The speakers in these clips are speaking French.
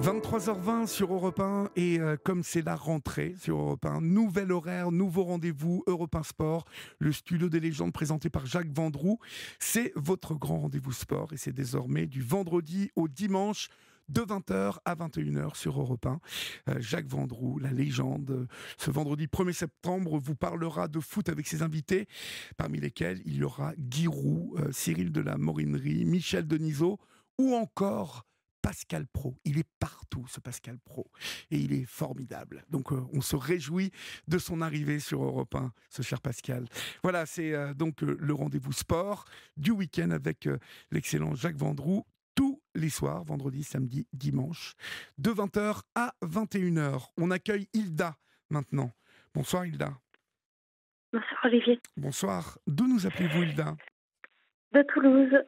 23h20 sur Europe 1 et comme c'est la rentrée sur Europe 1, nouvel horaire, nouveau rendez-vous, Europe 1 Sport, le studio des légendes présenté par Jacques Vendroux. C'est votre grand rendez-vous sport et c'est désormais du vendredi au dimanche de 20h à 21h sur Europe 1. Jacques Vendroux, la légende, ce vendredi 1er septembre, vous parlera de foot avec ses invités, parmi lesquels il y aura Guy Roux, Cyril de la Morinerie, Michel Denisot ou encore Pascal Praud. Il est partout, ce Pascal Praud. Et il est formidable. Donc, on se réjouit de son arrivée sur Europe 1, ce cher Pascal. Voilà, c'est le rendez-vous sport du week-end avec l'excellent Jacques Vendroux. Tous les soirs, vendredi, samedi, dimanche, de 20h à 21h. On accueille Hilda maintenant. Bonsoir Hilda. Bonsoir Olivier. Bonsoir. D'où nous appelez-vous Hilda? De Toulouse.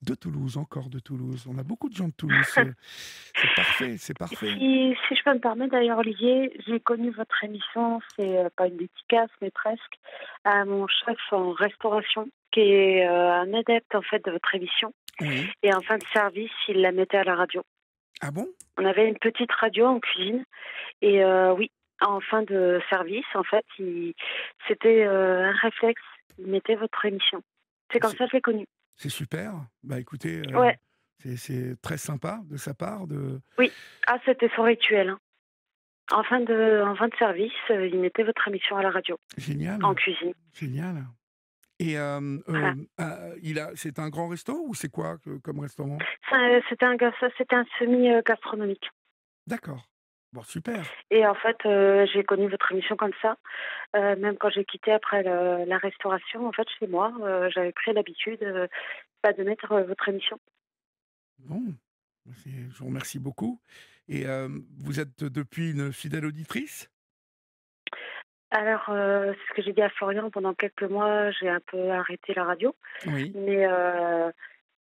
De Toulouse, encore de Toulouse. On a beaucoup de gens de Toulouse. C'est parfait, c'est parfait. Si je peux me permettre d'ailleurs Olivier, j'ai connu votre émission, c'est pas une dédicace mais presque, à mon chef en restauration qui est un adepte en fait de votre émission. Oui. Et en fin de service, il la mettait à la radio. Ah bon? On avait une petite radio en cuisine et oui, en fin de service, en fait, c'était un réflexe, il mettait votre émission. C'est comme ça que je l'ai connu. C'est super. Bah écoutez, Ouais. c'est très sympa de sa part. Oui. Ah, c'était son rituel. Hein. En fin de service, il mettait votre émission à la radio, Génial. en cuisine. Génial. Et Voilà. c'est un grand resto ou c'est quoi comme restaurant? C'était un semi-gastronomique. D'accord. Bon, super. Et en fait, j'ai connu votre émission comme ça. Même quand j'ai quitté après la restauration, en fait, chez moi, j'avais pris l'habitude de mettre votre émission. Bon, je vous remercie beaucoup. Et vous êtes depuis une fidèle auditrice? Alors, c'est ce que j'ai dit à Florian, pendant quelques mois, j'ai un peu arrêté la radio. Oui. Mais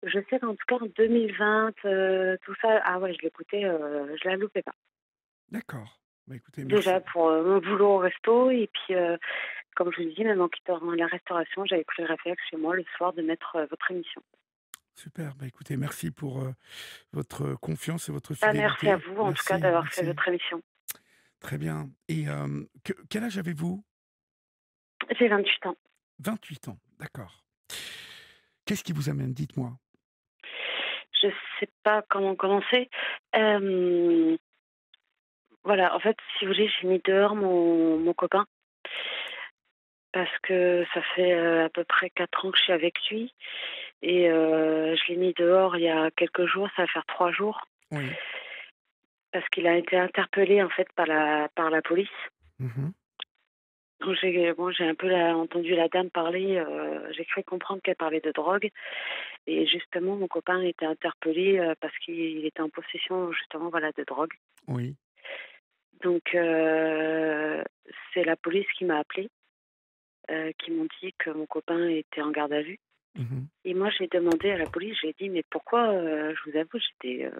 je sais qu'en tout cas, en 2020, tout ça, ah ouais, je l'écoutais, je la loupais pas. D'accord. Bah écoutez, Déjà merci. pour mon boulot au resto et puis, comme je vous dis, même en quittant la restauration, j'avais pris le réflexe chez moi le soir de mettre votre émission. Super. Bah écoutez, merci pour votre confiance et votre Ah, merci à fidélité. vous en tout cas Merci, d'avoir fait merci. votre émission. Très bien. Et quel âge avez-vous? J'ai 28 ans. 28 ans. D'accord. Qu'est-ce qui vous amène? Dites-moi. Je sais pas comment commencer. Hem, voilà, en fait, si vous voulez, j'ai mis dehors mon copain parce que ça fait, à peu près 4 ans que je suis avec lui et je l'ai mis dehors il y a quelques jours, ça va faire 3 jours, Oui. parce qu'il a été interpellé, en fait, par la police. Mhm. Donc j'ai un peu entendu la dame parler, j'ai cru comprendre qu'elle parlait de drogue et justement mon copain était interpellé, parce qu'il était en possession justement, voilà, de drogue. Oui. Donc c'est la police qui m'a appelée, qui m'ont dit que mon copain était en garde à vue Mhm. et moi j'ai demandé à la police, j'ai dit: «Mais pourquoi?» Je vous avoue, j'étais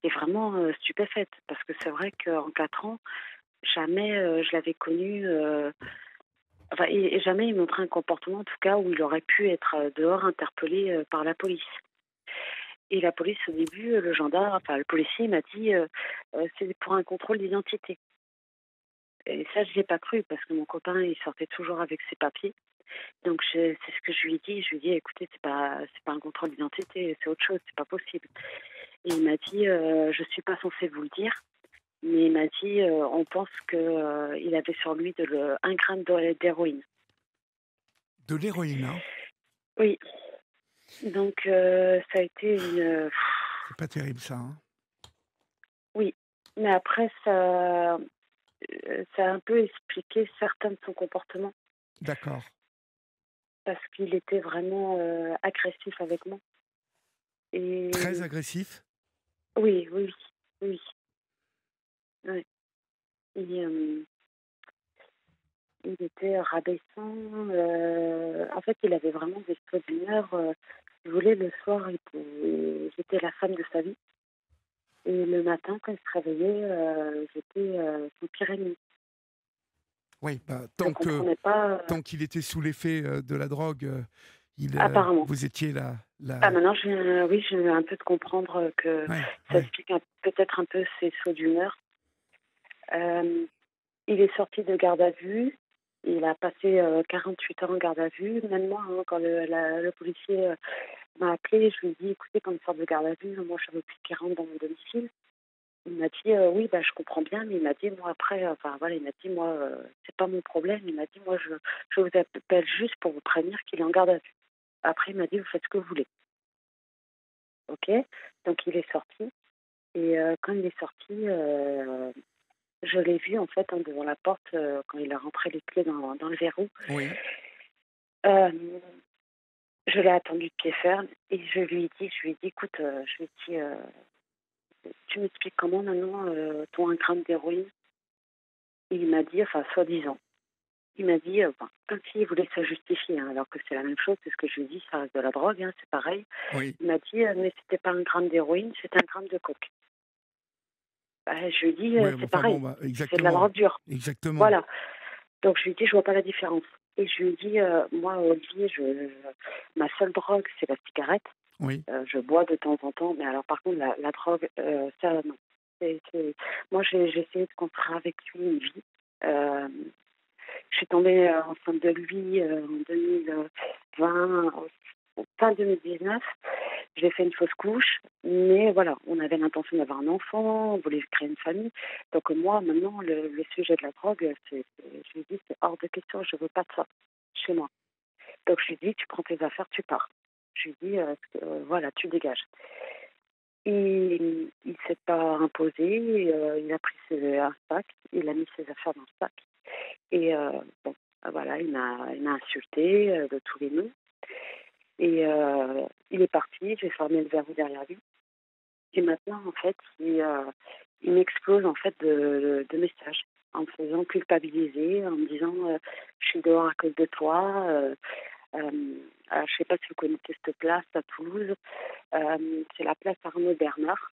vraiment, stupéfaite parce que c'est vrai qu'en 4 ans, jamais, je l'avais connu, enfin et jamais il montrait un comportement en tout cas où il aurait pu être, dehors interpellé, par la police. Et la police au début, le gendarme, enfin le policier m'a dit, «C'est pour un contrôle d'identité». Et ça, je l'ai pas cru parce que mon copain, il sortait toujours avec ses papiers. Donc c'est ce que je lui ai dit. Je lui ai dit: «Écoutez, c'est pas un contrôle d'identité, c'est autre chose, c'est pas possible». Et il m'a dit: «Je suis pas censé vous le dire». Mais il m'a dit: «On pense que, il avait sur lui 1 gramme d'héroïne». De l'héroïne, hein? Oui, donc ça a été une, C'est pas terrible ça, hein? oui, mais après ça a un peu expliqué certains de son comportement D'accord. parce qu'il était vraiment, agressif avec moi Très et agressif? oui, oui, oui, oui, ouais. Et il était rabaissant, en fait, il avait vraiment des sauts d'humeur, si vous voulez, le soir, j'étais la femme de sa vie et le matin, quand il se réveillait, j'étais, son pire ennemi. Oui, bah, Je comprenais pas, tant qu'il était sous l'effet de la drogue, apparemment. vous étiez Ah, maintenant, oui, je viens un peu de comprendre que Ouais, ça ouais. explique peut-être un peu ses sauts d'humeur. Euh, il est sorti de garde à vue. Il a passé 48 heures en garde à vue. Même moi, hein, quand le policier m'a appelé, je lui ai dit, écoutez, quand il sort de garde à vue, moi, je veux plus qu'il rentre dans mon domicile. Il m'a dit, oui, bah, je comprends bien, mais il m'a dit, moi, après, enfin, voilà, il m'a dit, moi, c'est pas mon problème. Il m'a dit, moi, je vous appelle juste pour vous prévenir qu'il est en garde à vue. Après, il m'a dit, vous faites ce que vous voulez. OK? Donc, il est sorti. Et quand il est sorti, je l'ai vu, en fait, hein, devant la porte, quand il a rentré les clés dans le verrou. Oui. Euh, je l'ai attendu de pied ferme et je lui ai dit, écoute, je lui ai dit, tu m'expliques comment maintenant ton 1 gramme d'héroïne? Et il m'a dit, enfin, soi-disant, il m'a dit, enfin, comme s'il voulait se justifier, hein, alors que c'est la même chose, c'est ce que je lui ai dit, ça reste de la drogue, hein, c'est pareil. Oui. Il m'a dit, mais c'était pas 1 gramme d'héroïne, c'était 1 gramme de coke. Bah, je lui ai dit, Ouais, c'est enfin bon, pareil, bah, c'est de la exactement. drogue dure. Exactement. Voilà. Donc je lui ai dit, je vois pas la différence. Et je lui ai dit, moi, Olivier, ma seule drogue, c'est la cigarette. Oui. Je bois de temps en temps, mais alors par contre, la drogue, ça, non. Moi, j'ai essayé de construire avec lui une vie. Euh, je suis tombée enceinte de lui en 2020, fin 2019. J'ai fait une fausse couche, mais voilà, on avait l'intention d'avoir un enfant, on voulait créer une famille. Donc moi, maintenant, le sujet de la drogue, je lui dis, c'est hors de question, je veux pas de ça chez moi. Donc je lui dis, tu prends tes affaires, tu pars. Je lui dis, voilà, tu dégages. Il s'est pas imposé, il a pris un sac, il a mis ses affaires dans le sac. Et bon, voilà, il m'a insulté de tous les noms. Et il est parti, j'ai fermé le verrou derrière lui. Et maintenant, en fait, il m'explose en fait de messages en me faisant culpabiliser, en me disant je suis dehors à cause de toi. Je ne sais pas si vous connaissez cette place à Toulouse. C'est la place Arnaud Bernard.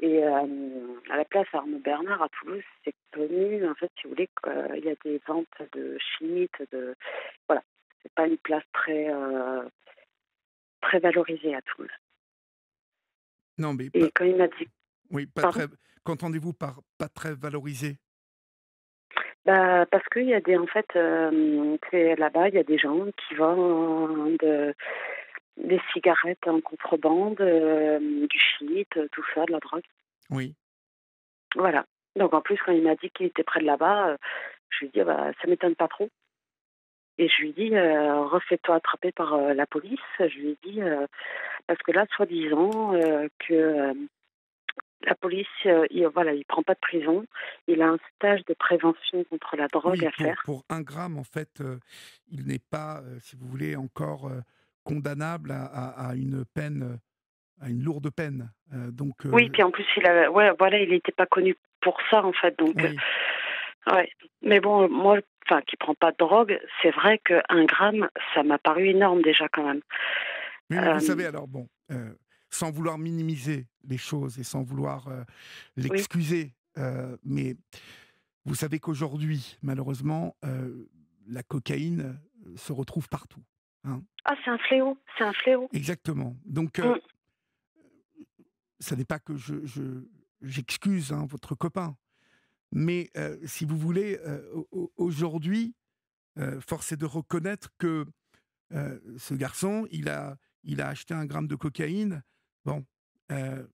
Et à la place Arnaud Bernard à Toulouse, c'est connu, en fait, si vous voulez, qu'il y a des ventes de shit, voilà. C'est pas une place très valorisée à Toulouse. Non, mais Et quand il m'a dit, oui, pas pardon, très. Qu'entendez-vous par pas très valorisé? bah parce qu'il y a en fait, c'est là-bas, il y a des gens qui vendent des cigarettes en contrebande, du shit, tout ça, de la drogue. Oui. Voilà. Donc en plus, quand il m'a dit qu'il était près de là-bas, je lui ai dit, bah, ça m'étonne pas trop. Et je lui ai dit, refais-toi attraper par la police. Je lui ai dit, parce que là, soi-disant, que la police, voilà, il prend pas de prison. Il a un stage de prévention contre la drogue Oui, à faire. pour 1 gramme, en fait, il n'est pas, si vous voulez, encore condamnable à une peine, à une lourde peine. Donc, Oui, puis en plus, ouais, voilà, il n'était pas connu pour ça, en fait. Donc, oui. ouais. Mais bon, moi, enfin, qui prend pas de drogue, c'est vrai que 1 gramme, ça m'a paru énorme déjà quand même. Oui, mais vous Euh, savez, alors bon, sans vouloir minimiser les choses et sans vouloir oui. l'excuser, mais vous savez qu'aujourd'hui, malheureusement, la cocaïne se retrouve partout, hein. Ah, c'est un fléau, c'est un fléau. Exactement. Donc, Mm. ça n'est pas que j'excuse, hein, votre copain, mais si vous voulez, aujourd'hui, force est de reconnaître que ce garçon, il a acheté 1 gramme de cocaïne. Bon, euh,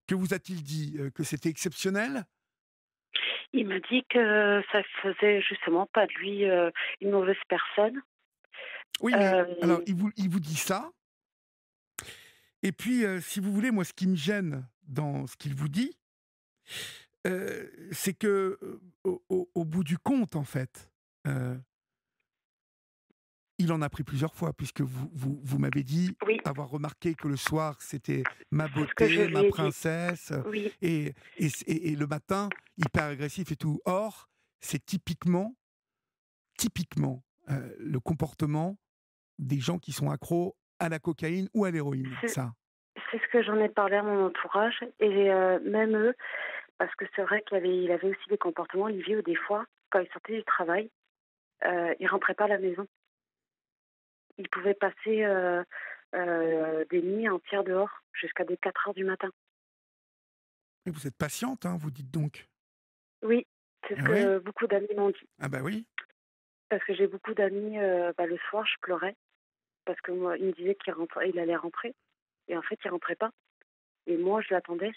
que vous a-t-il dit? Que c'était exceptionnel? Il m'a dit que ça faisait justement pas de lui une mauvaise personne. Oui, mais alors Euh, il vous dit ça, et puis si vous voulez, moi, ce qui me gêne dans ce qu'il vous dit, c'est que au bout du compte, en fait, euh, il en a pris plusieurs fois, puisque vous m'avez dit oui, avoir remarqué que le soir, c'était ma c'est ce que je beauté, lui ma ai dit. princesse, Oui, et le matin, hyper agressif et tout. Or, c'est typiquement, le comportement des gens qui sont accros à la cocaïne ou à l'héroïne, c'est ça. c'est ce que j'en ai parlé à mon entourage et même eux, parce que c'est vrai il avait aussi des comportements, Olivier, où des fois, quand il sortait du travail, il rentrait pas à la maison. Il pouvait passer des nuits entières dehors jusqu'à des 4 heures du matin. Et vous êtes patiente, hein, vous dites donc? Oui, c'est ce Ah oui? que beaucoup d'amis m'ont dit. Ah bah oui. Parce que j'ai beaucoup d'amis, le soir, je pleurais parce que moi, il me disait il allait rentrer et en fait, il rentrait pas et moi, je l'attendais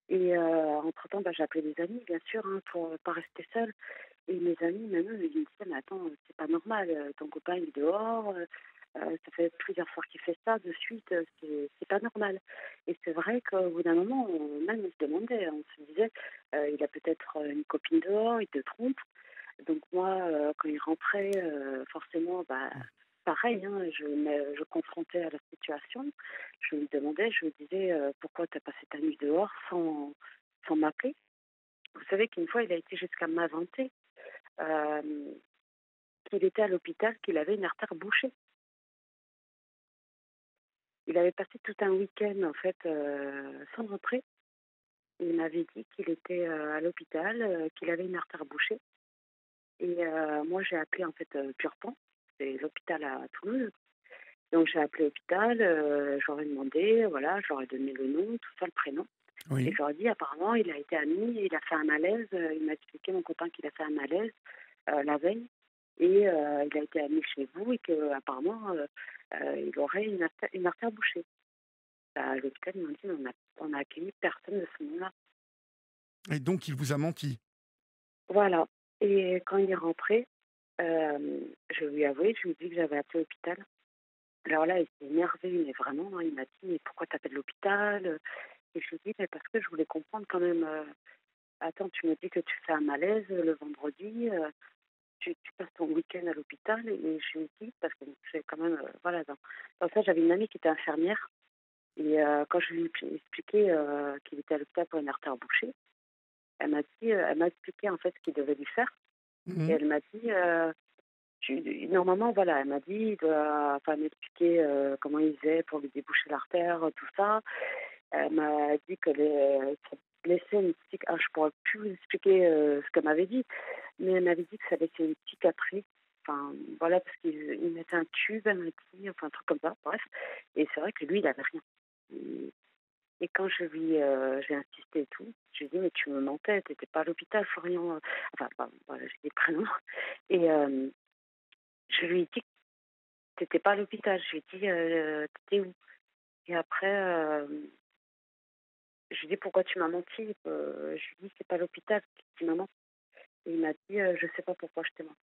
et entre-temps, j'appelais des amis, bien sûr, hein, pour pas rester seule et mes amis, même eux, ils me disaient: «Mais attends, c'est pas normal, ton copain, il est dehors, ça fait plusieurs soirs qu'il fait ça de suite, c'est pas normal» et c'est vrai qu'au bout d'un moment, on se demandait, on se disait: «Il a peut-être, une copine dehors, il te trompe». Donc moi, quand il rentrait, forcément, pareil, hein, je confrontais à la situation. Je lui demandais, je lui disais: «Pourquoi tu as passé ta nuit dehors sans m'appeler?» Vous savez qu'une fois, il a été jusqu'à m'inventer, hem, qu'il était à l'hôpital, qu'il avait une artère bouchée. Il avait passé tout un week-end, en fait, sans rentrer. Il m'avait dit qu'il était, à l'hôpital, qu'il avait une artère bouchée et moi, j'ai appelé, en fait, Purpan, c'est l'hôpital à Toulouse. Donc j'ai appelé l'hôpital, j'aurais demandé, voilà, j'aurais donné le nom, tout ça, le prénom. Et Oui. j'aurais dit apparemment il a été admis, il a fait un malaise, il m'a expliqué mon copain qu'il a fait un malaise la veille et il a été admis chez vous et qu'apparemment il aurait une artère bouchée. À l'hôpital, ils m'ont dit on a accueilli personne de ce nom-là. Et donc il vous a menti? Voilà. Et quand il est rentré, je lui ai avoué, je lui ai dit que j'avais appelé l'hôpital. Alors là, il s'est énervé, mais vraiment, hein, il m'a dit: «Mais pourquoi tu appelles l'hôpital?» Et je lui ai dit: «Mais parce que je voulais comprendre quand même, attends, tu me dis que tu fais un malaise le vendredi, tu passes ton week-end à l'hôpital» et je lui ai dit parce que c'est quand même, voilà, dans ça, j'avais une amie qui était infirmière et quand je lui ai expliqué, qu'il était à l'hôpital pour une artère bouchée, elle m'a expliqué, en fait, ce qu'il devait lui faire et Mmh. elle m'a dit, normalement, voilà, elle m'a dit, il doit enfin, m'expliquer, comment il faisait pour lui déboucher l'artère, tout ça. Elle m'a dit que ça laissait une cicatrice. Ah, je pourrais plus vous expliquer ce qu'elle m'avait dit, mais elle m'avait dit que ça laissait une cicatrice. Enfin, voilà, parce qu'il mettait un tube, elle m'a dit, enfin, un truc comme ça, bref. Et c'est vrai que lui, il avait rien. Et quand j'ai insisté et tout, je lui ai dit, mais tu me mentais, t'étais pas à l'hôpital, Florian. Enfin, voilà, j'ai dit le prénom. Et je lui ai dit t'étais pas à l'hôpital. Je lui ai dit, tu où? Et après, je lui ai dit: «Pourquoi tu m'as menti?» Je lui ai dit: «C'est pas l'hôpital qui m'a menti» et il m'a dit: «Je sais pas pourquoi je t'ai menti».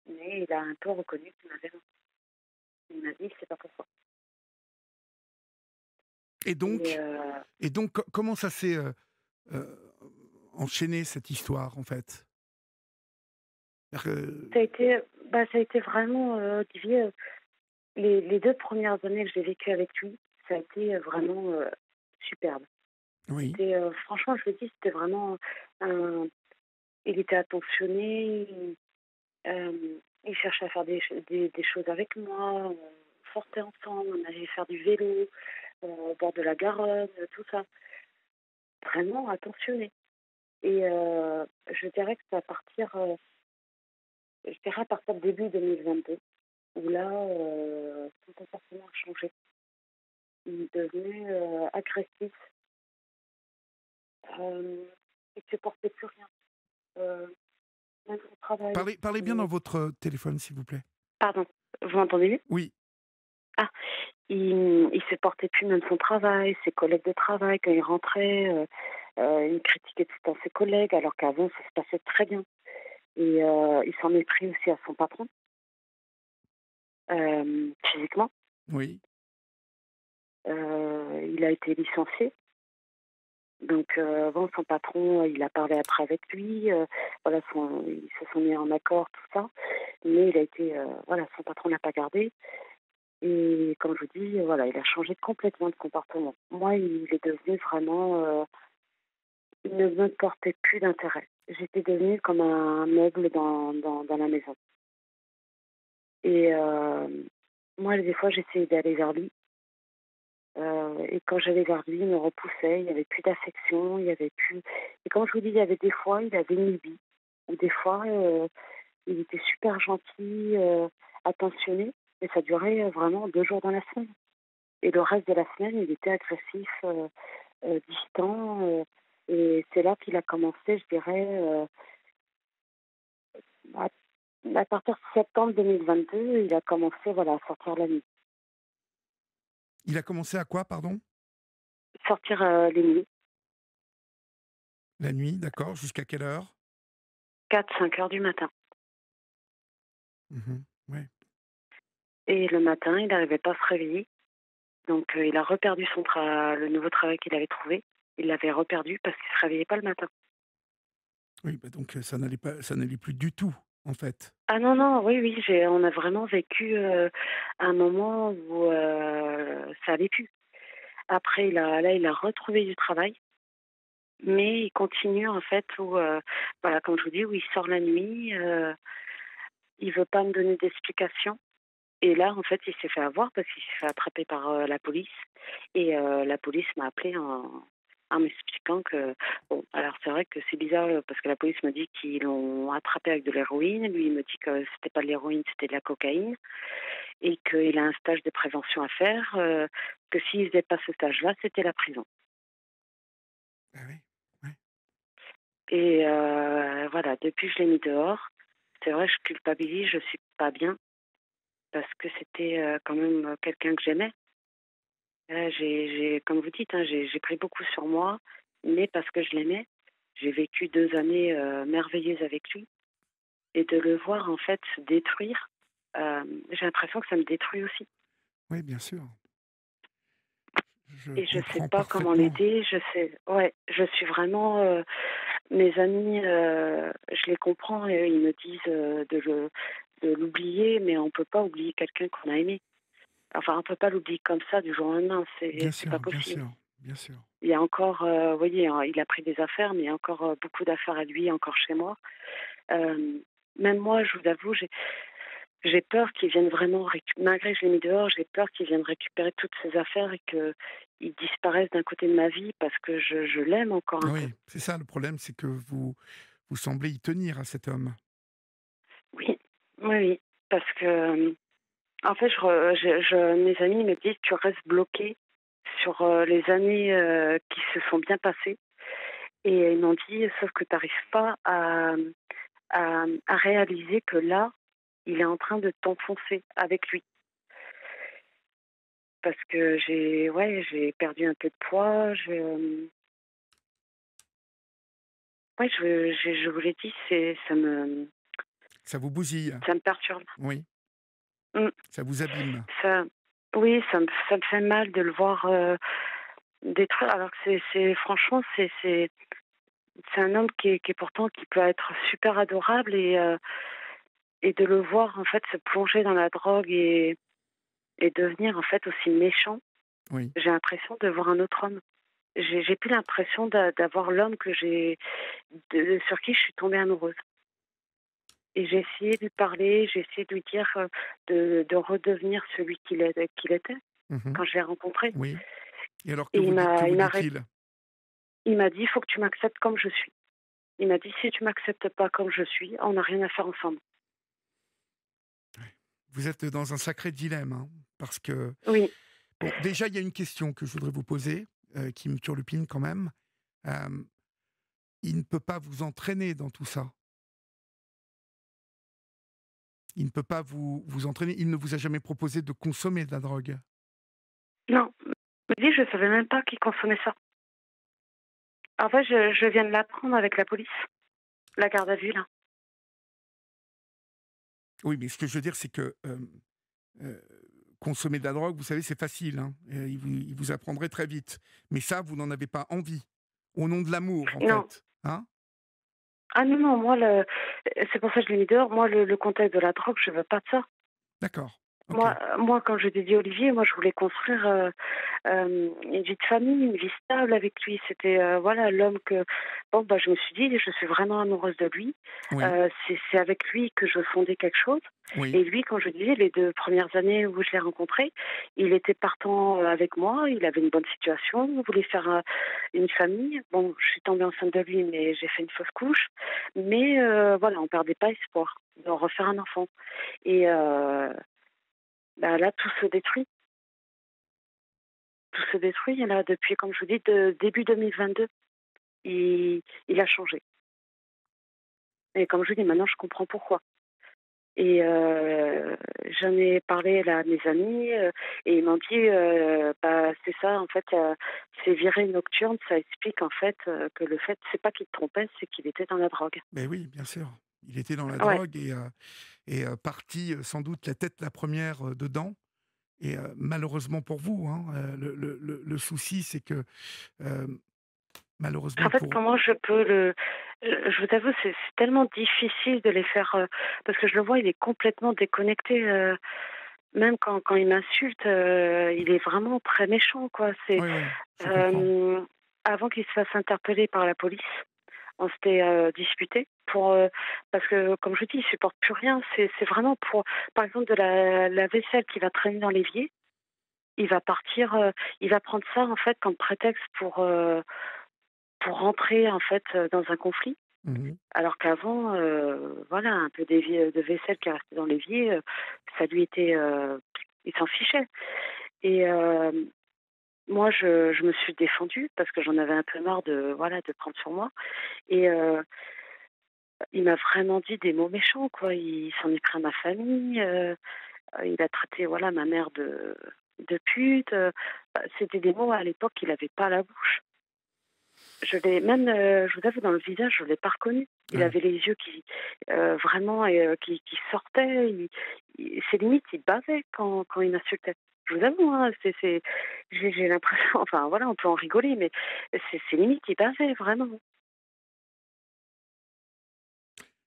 Mais il a un peu reconnu qu'il m'avait menti. Il m'a dit: «Je sais pas pourquoi» Et et donc comment ça s'est, heu, enchaîné cette histoire, en fait? C'est-à-dire que ça a été, ça a été vraiment, Olivier, les 2 premières années que j'ai vécues avec lui, ça a été, vraiment, superbe. oui, C'était, franchement, je le dis, c'était vraiment un il était attentionné, il cherchait à faire des choses avec moi, on sortait ensemble, on allait faire du vélo, au bord de la Garonne, tout ça. Vraiment attentionné et je dirais que c'est à partir, je dirais à partir de début 2022 où là, son comportement a changé. Il devenait, agressif, hem, il ne supportait plus rien, heu, même au travail. parlez bien Il dans votre téléphone, s'il vous plaît. Pardon, vous m'entendez mieux? Oui. Ah, il supportait plus même son travail, ses collègues de travail quand il rentrait, il critiquait tout le temps ses collègues alors qu'avant ça se passait très bien et il s'en est pris aussi à son patron, physiquement. Oui. Il a été licencié. Donc, bon, son patron, il a parlé après avec lui, voilà, ils se sont mis en accord, tout ça. Mais il a été, voilà, son patron l'a pas gardé. Et comme je vous dis, voilà, il a changé complètement de comportement. Moi, il est devenu vraiment, il ne me portait plus d'intérêt. J'étais devenue comme un meuble dans la maison. Et moi, des fois, j'essayais d'aller vers lui. Et quand j'allais vers lui, il me repoussait, il n'y avait plus d'affection, il y avait plus et comme je vous dis, il y avait des fois, il avait une lubie ou des fois, Il était super gentil, attentionné, mais ça durait vraiment 2 jours dans la semaine. Et le reste de la semaine, il était agressif, distant, et c'est là qu'il a commencé, je dirais, à à partir de septembre 2022, il a commencé, voilà, à sortir la nuit. Il a commencé à quoi, pardon? Sortir, les nuits, La nuit, d'accord. Jusqu'à quelle heure? 4-5 heures du matin. Mmh. Ouais. Et le matin, il n'arrivait pas à se réveiller. Donc, il a reperdu le nouveau travail qu'il avait trouvé. Il l'avait reperdu parce qu'il ne se réveillait pas le matin. Oui, bah, donc ça n'allait plus du tout, en fait. Ah non, non, oui, oui, on a vraiment vécu, un moment où, ça allait plus. Après il a retrouvé du travail, mais il continue en fait où, voilà, comme je vous dis, où il sort la nuit, il veut pas me donner d'explications. Et là, en fait, il s'est fait avoir parce qu'il s'est fait attraper par, la police, et la police m'a appelé en m'expliquant que bon, alors c'est vrai que c'est bizarre, parce que la police me dit qu'ils l'ont attrapé avec de l'héroïne. Lui, il me dit que c'était pas de l'héroïne, c'était de la cocaïne, et qu'il a un stage de prévention à faire, que s'il faisait pas ce stage-là, c'était la prison. Ah oui, ouais. Et voilà, depuis je l'ai mis dehors. C'est vrai, je culpabilise, je suis pas bien parce que c'était, quand même, quelqu'un que j'aimais. Comme vous dites, hein, j'ai pris beaucoup sur moi, mais parce que je l'aimais. J'ai vécu 2 années, merveilleuses avec lui, et de le voir, en fait, se détruire, j'ai l'impression que ça me détruit aussi, Oui, bien sûr. Je et je sais comprends pas comment parfaitement. l'aider. Je suis vraiment, mes amis, je les comprends, et ils me disent, de l'oublier, mais on peut pas oublier quelqu'un qu'on a aimé. Enfin, on peut pas l'oublier comme ça du jour au lendemain, Bien c'est pas sûr, bien possible. sûr, bien sûr. Il y a encore, vous voyez, hein, il a pris des affaires, mais il y a encore, beaucoup d'affaires à lui encore chez moi. Même moi, je vous avoue, j'ai peur qu'il vienne vraiment malgré que je l'ai mis dehors, j'ai peur qu'il vienne récupérer toutes ses affaires et qu'il disparaisse d'un côté de ma vie parce que je l'aime encore un peu. Oui, c'est ça le problème, c'est que vous semblez y tenir à cet homme. Oui, oui, oui, parce que, en fait, mes amis me disent: «Tu restes bloqué sur, les années, qui se sont bien passées», et ils m'ont dit: «Sauf que tu arrives pas à réaliser que là, il est en train de t'enfoncer avec lui». Parce que j'ai perdu un peu de poids, ouais, je vous l'ai dit, Ça vous bousille, ça me perturbe. oui, Mmh, ça vous abîme. ça oui, ça me fait mal de le voir, détruire, alors que c'est franchement, c'est un homme qui est pourtant, qui peut être super adorable, et de le voir, en fait, se plonger dans la drogue et devenir, en fait, aussi méchant. Oui, J'ai l'impression de voir un autre homme. J'ai plus l'impression d'avoir l'homme sur qui je suis tombée amoureuse. Et j'ai essayé de lui parler, j'ai essayé de lui dire, de redevenir celui qu'il était mmh, quand je l'ai rencontré. oui. Et alors Et que vous dit-il? il m'a dit: «Il faut que tu m'acceptes comme je suis». Il m'a dit: «Si tu m'acceptes pas comme je suis, on n'a rien à faire ensemble». Vous êtes dans un sacré dilemme, hein, parce que Oui, bon, déjà, il y a une question que je voudrais vous poser, qui me turlupine quand même. Hem, il ne peut pas vous entraîner dans tout ça. Il ne peut pas vous entraîner. Il ne vous a jamais proposé de consommer de la drogue? non, il m'a dit: «Je savais même pas qu'il consommait ça». En fait, je viens de l'apprendre avec la police, la garde à vue là. Oui, mais ce que je veux dire, c'est que, heu, consommer de la drogue, vous savez, c'est facile, hein, il vous apprendrait très vite. Mais ça, vous n'en avez pas envie. Au nom de l'amour, en Non. fait, hein? Ah non, non, moi c'est pour ça que je l'ai mis dehors. Moi, le contact de la drogue, je veux pas de ça. D'accord. Ok. Moi, quand je dédie Olivier, moi, je voulais construire une vie de famille, une vie stable avec lui. C'était voilà l'homme que bon bah je me suis dit, je suis vraiment amoureuse de lui. Oui, C'est avec lui que je veux fonder quelque chose. oui. Et lui, quand je disais les 2 premières années où je l'ai rencontré, il était partant avec moi. Il avait une bonne situation. Il voulait faire une famille. Bon, je suis tombée enceinte de lui, mais j'ai fait une fausse couche. Mais voilà, on perdait pas espoir de refaire un enfant. Et bah, là, tout se détruit. Tout se détruit là depuis, comme je vous dis, de début 2022. Il a changé. Et comme je vous dis, maintenant je comprends pourquoi. Et j'en ai parlé là, à mes amis et ils m'ont dit, bah, c'est ça, en fait, ces virées nocturnes, ça explique en fait que le fait, c'est pas qu'il te trompait, c'est qu'il était dans la drogue. Mais oui, bien sûr. Il était dans la Ouais. drogue et parti sans doute la tête la première dedans. Et malheureusement pour vous, hein, le souci, c'est que euh, En malheureusement fait, pour... comment je peux je vous avoue, c'est tellement difficile de les faire parce que je le vois, il est complètement déconnecté. Même quand il m'insulte, il est vraiment très méchant, quoi. C'est Oui, oui, je comprends. euh, avant qu'il se fasse interpeller par la police, on s'était disputé pour parce que, comme je vous dis, il supporte plus rien. C'est vraiment pour, par exemple, de la vaisselle qui va traîner dans l'évier. Il va partir, il va prendre ça en fait comme prétexte pour rentrer en fait dans un conflit. Mhm. Alors qu'avant, voilà, un peu de vaisselle qui restait dans l'évier, ça lui était, il s'en fichait. Et moi, je me suis défendue parce que j'en avais un peu marre de, voilà, de prendre sur moi. Et il m'a vraiment dit des mots méchants, quoi. Il s'en est pris à ma famille. Il a traité, voilà, ma mère de pute. Bah, c'était des mots à l'époque qu'il n'avait pas à la bouche. Je l'ai même, je vous avoue, dans le visage, je l'ai pas reconnu. Il Ouais. avait les yeux qui vraiment qui sortaient. C'est limite, il bavait quand il m'insultait. Je vous avoue, hein, j'ai l'impression, enfin voilà, on peut en rigoler, mais c'est limite, il bavait vraiment.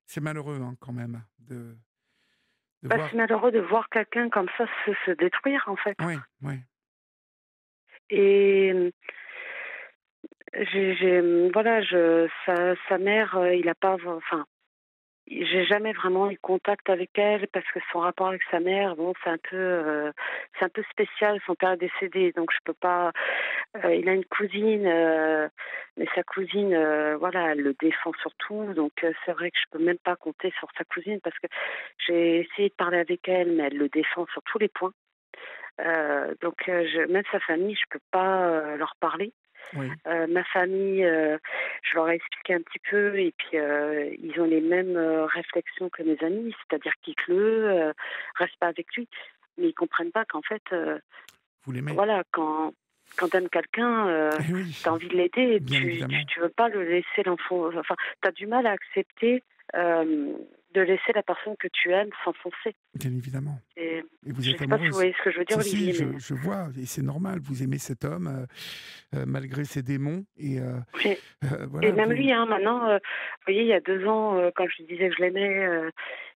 C'est malheureux hein, quand même de Bah, voir. c'est malheureux de voir quelqu'un comme ça se détruire, en fait. Oui, oui. Et voilà, sa mère, il a pas, enfin, j'ai jamais vraiment eu contact avec elle parce que son rapport avec sa mère, bon, c'est un peu spécial. Son père est décédé, donc je peux pas. Il a une cousine, mais sa cousine, voilà, elle le défend surtout. Donc c'est vrai que je peux même pas compter sur sa cousine parce que j'ai essayé de parler avec elle, mais elle le défend sur tous les points. Donc même sa famille, je peux pas leur parler. Oui. Ma famille, je leur ai expliqué un petit peu et puis ils ont les mêmes réflexions que mes amis, c'est-à-dire quitte-le, reste pas avec lui. Mais ils comprennent pas qu'en fait, Vous l'aimez. voilà, quand t'aimes quelqu'un, Eh oui, t'as envie de l'aider, bien évidemment. tu veux pas le laisser l'enfant. Enfin, t'as du mal à accepter euh, de laisser la personne que tu aimes s'enfoncer. Bien évidemment. Et Et vous je êtes sais pas si vous amoureuse. voyez ce que je veux dire, Si, si, Olivier, mais je vois, et c'est normal, vous aimez cet homme malgré ses démons, et et, et voilà, même vous... lui, hein, maintenant, vous voyez, il y a 2 ans, quand je lui disais que je l'aimais.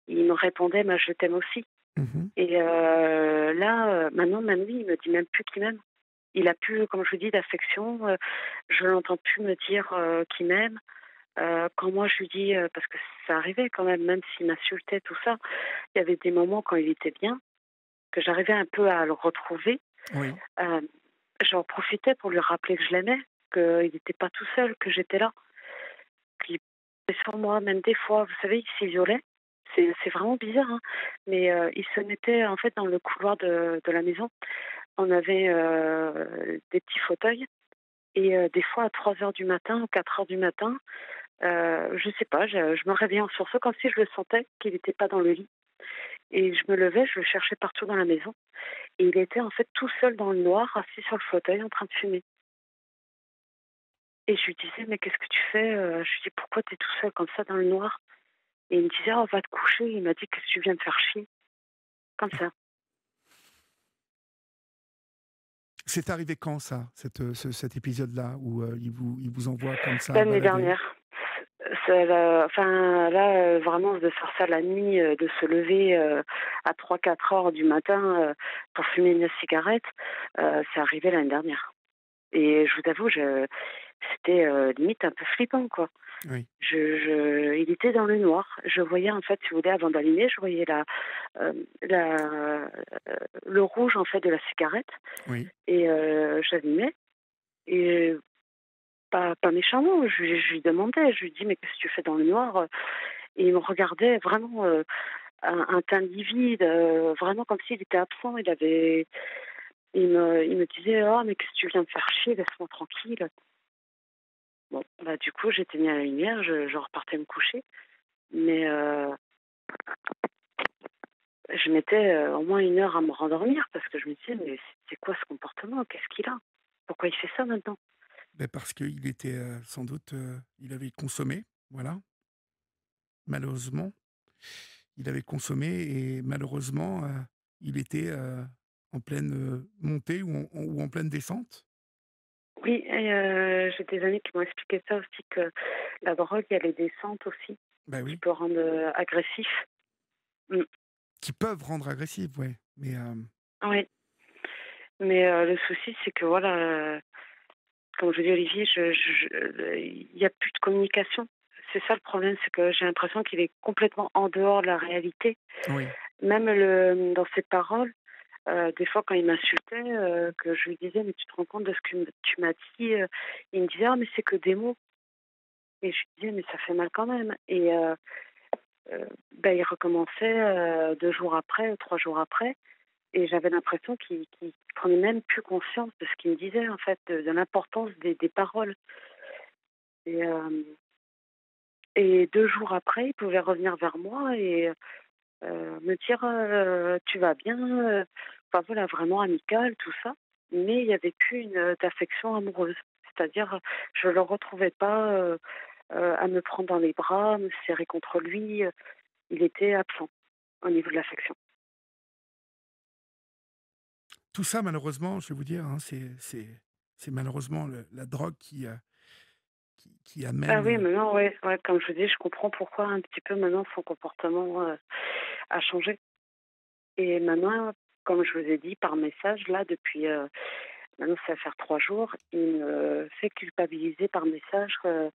Il me répondait, bah, je t'aime aussi. Mhm. Et là, maintenant, même lui, il me dit même plus qu'il m'aime. Il a plus, comme je vous dis, d'affection. Je l'entends plus me dire qu'il m'aime. Quand moi je lui dis, parce que ça arrivait quand même s'il m'insultait, tout ça, il y avait des moments quand il était bien, que j'arrivais un peu à le retrouver. Oui, Euh, J'en profitais pour lui rappeler que je l'aimais, qu'il n'était pas tout seul, que j'étais là, qu'il était sur moi, même des fois, vous savez, il s'isolait. C'est vraiment bizarre, hein. Mais il se mettait en fait dans le couloir de la maison. On avait des petits fauteuils et des fois à 3 heures du matin ou 4 heures du matin, je sais pas, je me réveillais en sursaut comme si je le sentais qu'il n'était pas dans le lit. Et je me levais, je le cherchais partout dans la maison. Et il était en fait tout seul dans le noir, assis sur le fauteuil en train de fumer. Et je lui disais, mais qu'est-ce que tu fais? Je lui dis, pourquoi tu es tout seul comme ça dans le noir? Et il me disait, oh, va te coucher. Il m'a dit, qu'est-ce que tu viens de faire chier? Comme ça. c'est arrivé quand ça, cet épisode-là où il vous envoie comme ça à L'année balader? dernière. Enfin, là, vraiment de faire ça la nuit, de se lever, à 3-4 heures du matin, pour fumer une cigarette, c'est arrivé l'année dernière et je vous avoue, c'était, limite un peu flippant, quoi. Oui, Il était dans le noir. Je voyais, en fait, si vous voulez, avant d'allumer, je voyais le rouge, en fait, de la cigarette oui. et j'allumais et pas méchamment, je lui demandais, je lui dis: «Mais qu'est-ce que tu fais dans le noir?» Et il me regardait vraiment, un teint livide, vraiment comme s'il était absent. Il me disait: «Oh mais qu'est-ce que tu viens me faire chier? Laisse-moi tranquille». Bon, bah, du coup, j'éteignais la lumière, je repartais me coucher, mais je mettais, au moins 1 heure à me rendormir parce que je me disais: «Mais c'est quoi ce comportement? Qu'est-ce qu'il a? Pourquoi il fait ça maintenant?» Beh, parce qu'il était, sans doute, il avait consommé, voilà, malheureusement. Il avait consommé et malheureusement, il était, en pleine, montée ou en pleine descente? Oui et j'ai des amis qui m'ont expliqué ça aussi, que la drogue, elle est descente aussi, Bah, qui oui, peut rendre, agressif. Mmh. qui peuvent rendre agressifs, ouais, mais Oui, mais le souci, c'est que voilà, comme je dis Olivier, il y a plus de communication. C'est ça le problème, c'est que j'ai l'impression qu'il est complètement en dehors de la réalité. oui. Même dans ses paroles, des fois quand il m'insultait, que je lui disais: «Mais tu te rends compte de ce que tu m'as dit?» Il me disait: «Ah mais c'est que des mots» et je lui disais: «Mais ça fait mal quand même» et bah, il recommençait, 2 jours après, 3 jours après. Et j'avais l'impression qu'il prenait même plus conscience de ce qu'il me disait, en fait, de l'importance des paroles. Et, et 2 jours après, il pouvait revenir vers moi et me dire, «Tu vas bien?» Enfin voilà, vraiment amical, tout ça. Mais il n'y avait plus d'affection amoureuse. C'est-à-dire, je ne le retrouvais pas, à me prendre dans les bras, me serrer contre lui, il était absent au niveau de l'affection. Tout ça malheureusement, je vais vous dire, hein, c'est malheureusement la drogue qui Ah amène, oui, maintenant, ouais, ouais, comme je vous dis, je comprends pourquoi un petit peu maintenant son comportement a changé. Et maintenant, comme je vous ai dit par message, là, depuis maintenant, ça va faire 3 jours, il me fait culpabiliser par message que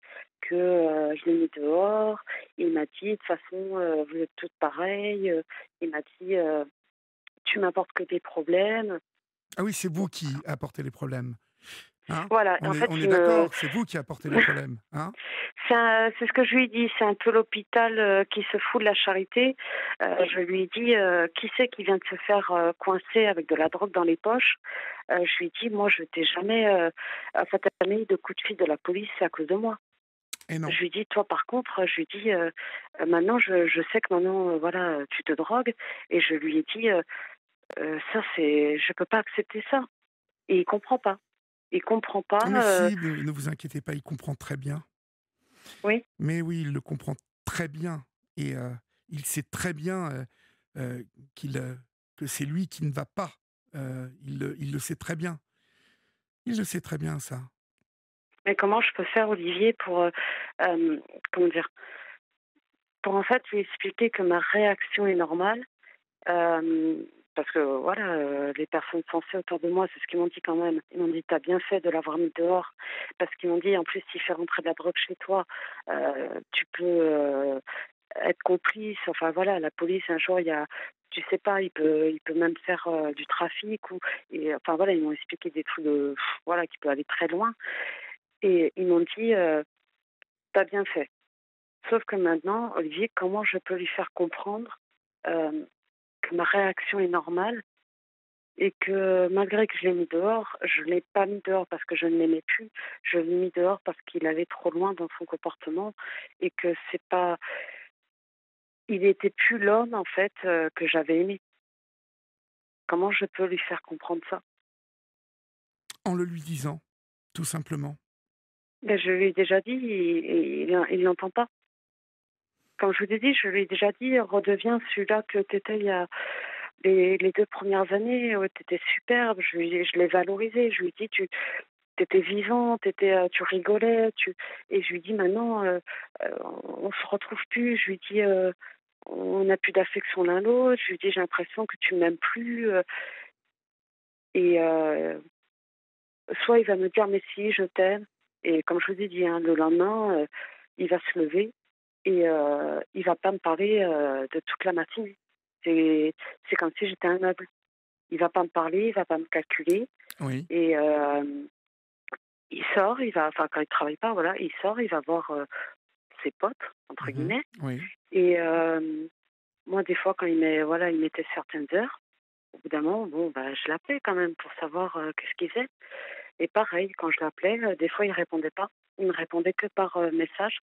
je l'ai mis dehors. Il m'a dit, de toute façon, vous êtes toutes pareilles. Il m'a dit, tu m'apportes que des problèmes. ah oui, c'est Bon, vous qui apportez les problèmes, hein? voilà, en fait, On est d'accord, c'est vous qui apportez les problèmes, hein? C'est ce que je lui ai dit, c'est un peu l'hôpital qui se fout de la charité. Je lui ai dit, «Qui c'est qui vient de se faire, coincer avec de la drogue dans les poches?» Je lui ai dit: «Moi, je t'ai jamais, enfin, tu jamais eu de coup de fil de la police à cause de moi». Et non. Je lui ai dit: «Toi, par contre», je lui ai dit, «Maintenant, je sais que maintenant, voilà, tu te drogues» et je lui ai dit, «Ça, c'est je peux pas accepter ça» et il comprend pas. Il comprend pas, Mais si, ne vous inquiétez pas, il comprend très bien. oui. Mais oui, il le comprend très bien et il sait très bien, qu'il, que c'est lui qui ne va pas. Il le sait très bien. Il le sait très bien ça. Mais comment je peux faire, Olivier, pour, comment dire? Pour en fait lui expliquer que ma réaction est normale, parce que voilà, les personnes sensées autour de moi, c'est ce qu'ils m'ont dit quand même. Ils m'ont dit: «Tu as bien fait de l'avoir mis dehors», parce qu'ils m'ont dit: «En plus, s'il fait rentrer de la drogue chez toi, tu peux, être complice». Enfin voilà, la police un jour, il y a tu sais pas, il peut même faire, du trafic ou et enfin voilà, ils m'ont expliqué des trucs de voilà, qui peut aller très loin et ils m'ont dit, «Tu as bien fait». Sauf que maintenant, Olivier, comment je peux lui faire comprendre euh, que ma réaction est normale et que malgré que je l'ai mis dehors, je ne l'ai pas mis dehors parce que je ne l'aimais plus, je l'ai mis dehors parce qu'il allait trop loin dans son comportement et que c'est pas, il était plus l'homme en fait que j'avais aimé. Comment je peux lui faire comprendre ça? En le lui disant, tout simplement. Ben, je lui ai déjà dit et il l'entend pas. Comme je vous ai dit, je lui ai déjà dit, redeviens celui-là que tu étais il y a les 2 premières années, tu étais superbe, je l'ai valorisé. Je lui ai dit: t'étais vivant, tu rigolais, et je lui dis: «Maintenant, on se retrouve plus». Je lui dis: «On n'a plus d'affection l'un l'autre». Je lui dis: «J'ai l'impression que tu m'aimes plus», et soit il va me dire: «Mais si, je t'aime», et comme je vous ai dit, hein, le lendemain, il va se lever et il va pas me parler, de toute la matinée. C'est c'est comme si j'étais un meuble. Il va pas me parler, il va pas me calculer, Oui. et il sort, quand il travaille pas, voilà, il sort, il va voir, «ses potes» entre Mmh. guillemets, Oui. et moi des fois quand il mettait certaines heures, au bout d'un moment, bon, bah, je l'appelais quand même pour savoir, qu'est-ce qu'il faisait, et pareil, quand je l'appelais, des fois il répondait pas. Il me répondait que par, message,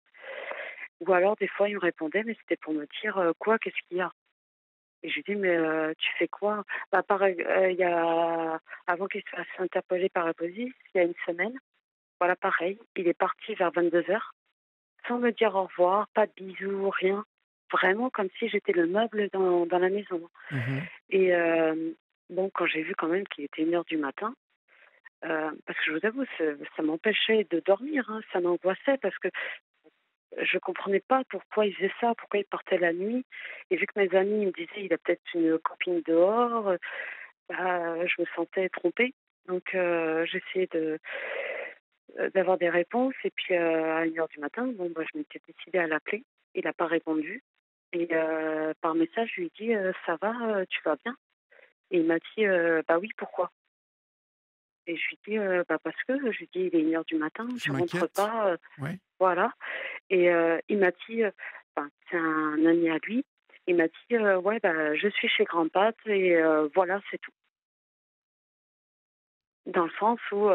ou alors des fois il me répondait, mais c'était pour me dire: «Quoi? Qu'est-ce qu'il y a?» Et je lui dis: «Mais tu fais quoi?» Bah, pareil, il y a avant qu'il se fasse interpeller par la police, il y a une semaine, voilà, pareil, il est parti vers 22h sans me dire au revoir, pas de bisous, rien. Vraiment comme si j'étais le meuble dans la maison. Mmh. Et bon, quand j'ai vu quand même qu'il était 1h du matin, parce que je vous avoue, ça m'empêchait de dormir, hein, ça m'angoissait parce que je comprenais pas pourquoi il faisait ça, pourquoi il partait la nuit, et vu que mes amis me disaient: «Il a peut-être une copine dehors», bah, je me sentais trompée. Donc j'essayais d'avoir des réponses, et puis à 1h du matin, bon, bah, je m'étais décidée à l'appeler. Il a pas répondu, et par message, je lui ai dit: «Ça va, tu vas bien?» Et il m'a dit: «Bah oui, pourquoi?» Et je lui dis: «Bah, parce que», je lui dis: «Il est 1h du matin, Je tu rentres m'inquiète. pas», Ouais. voilà. Et il m'a dit, enfin, c'est un ami à lui, il m'a dit: «Ouais, bah, je suis chez Grand'Patte, et voilà, c'est tout». Dans le sens où,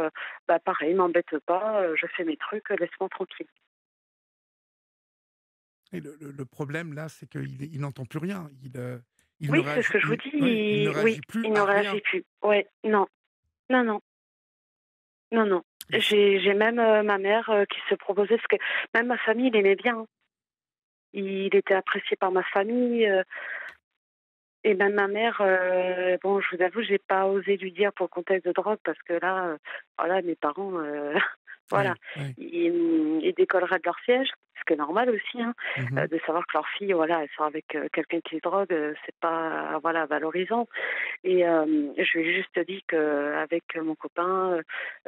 bah, pareil, m'embête pas, je fais mes trucs, laisse-moi tranquille. Et le problème là, c'est qu'il n'entend plus rien. Il ne Oui, c'est ce réagit que je vous dis, ouais, il ne oui, réagit plus il ne à rien. réagit plus. Ouais, non, non, non, non, non. Et c J'ai même, ma mère, qui se proposait, parce que même ma famille, il aimait bien, hein. Il était apprécié par ma famille, et même ma mère, bon, je vous avoue, j'ai pas osé lui dire pour le contexte de drogue, parce que là, voilà, mes parents, voilà, oui, oui. ils décolleraient de leur siège, ce qui est normal aussi, hein, Mmh. de savoir que leur fille, voilà, elle sort avec, quelqu'un qui se drogue, c'est pas, voilà, valorisant. Et je lui ai juste dit qu'avec mon copain,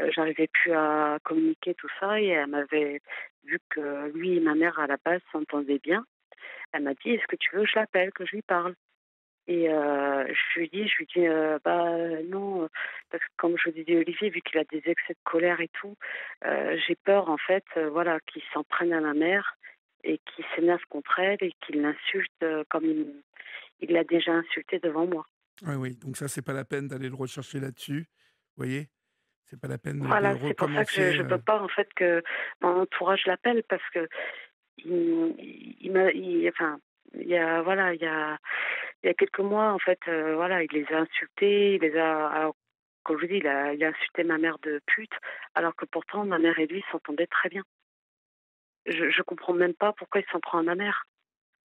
j'arrivais plus à communiquer tout ça, et elle m'avait, vu que lui et ma mère à la base s'entendaient bien, elle m'a dit: «Est-ce que tu veux que je l'appelle, que je lui parle?» Et je lui dis: «Bah, non», parce que comme je vous disais, Olivier, vu qu'il a des excès de colère et tout, j'ai peur en fait, voilà, qu'il s'en prenne à ma mère et qu'il s'énerve contre elle et qu'il l'insulte, comme il l'a déjà insulté devant moi. Oui, oui, donc ça, c'est pas la peine d'aller le rechercher là-dessus, vous voyez? C'est pas la peine de Voilà, c'est pour ça que recommencer, je peux pas en fait que mon entourage l'appelle, parce que enfin, il y a, voilà, il y a quelques mois, en fait, voilà, il les a insultés, il les a, alors, comme je vous dis, il a insulté ma mère de pute, alors que pourtant ma mère et lui s'entendaient très bien. Je comprends même pas pourquoi il s'en prend à ma mère,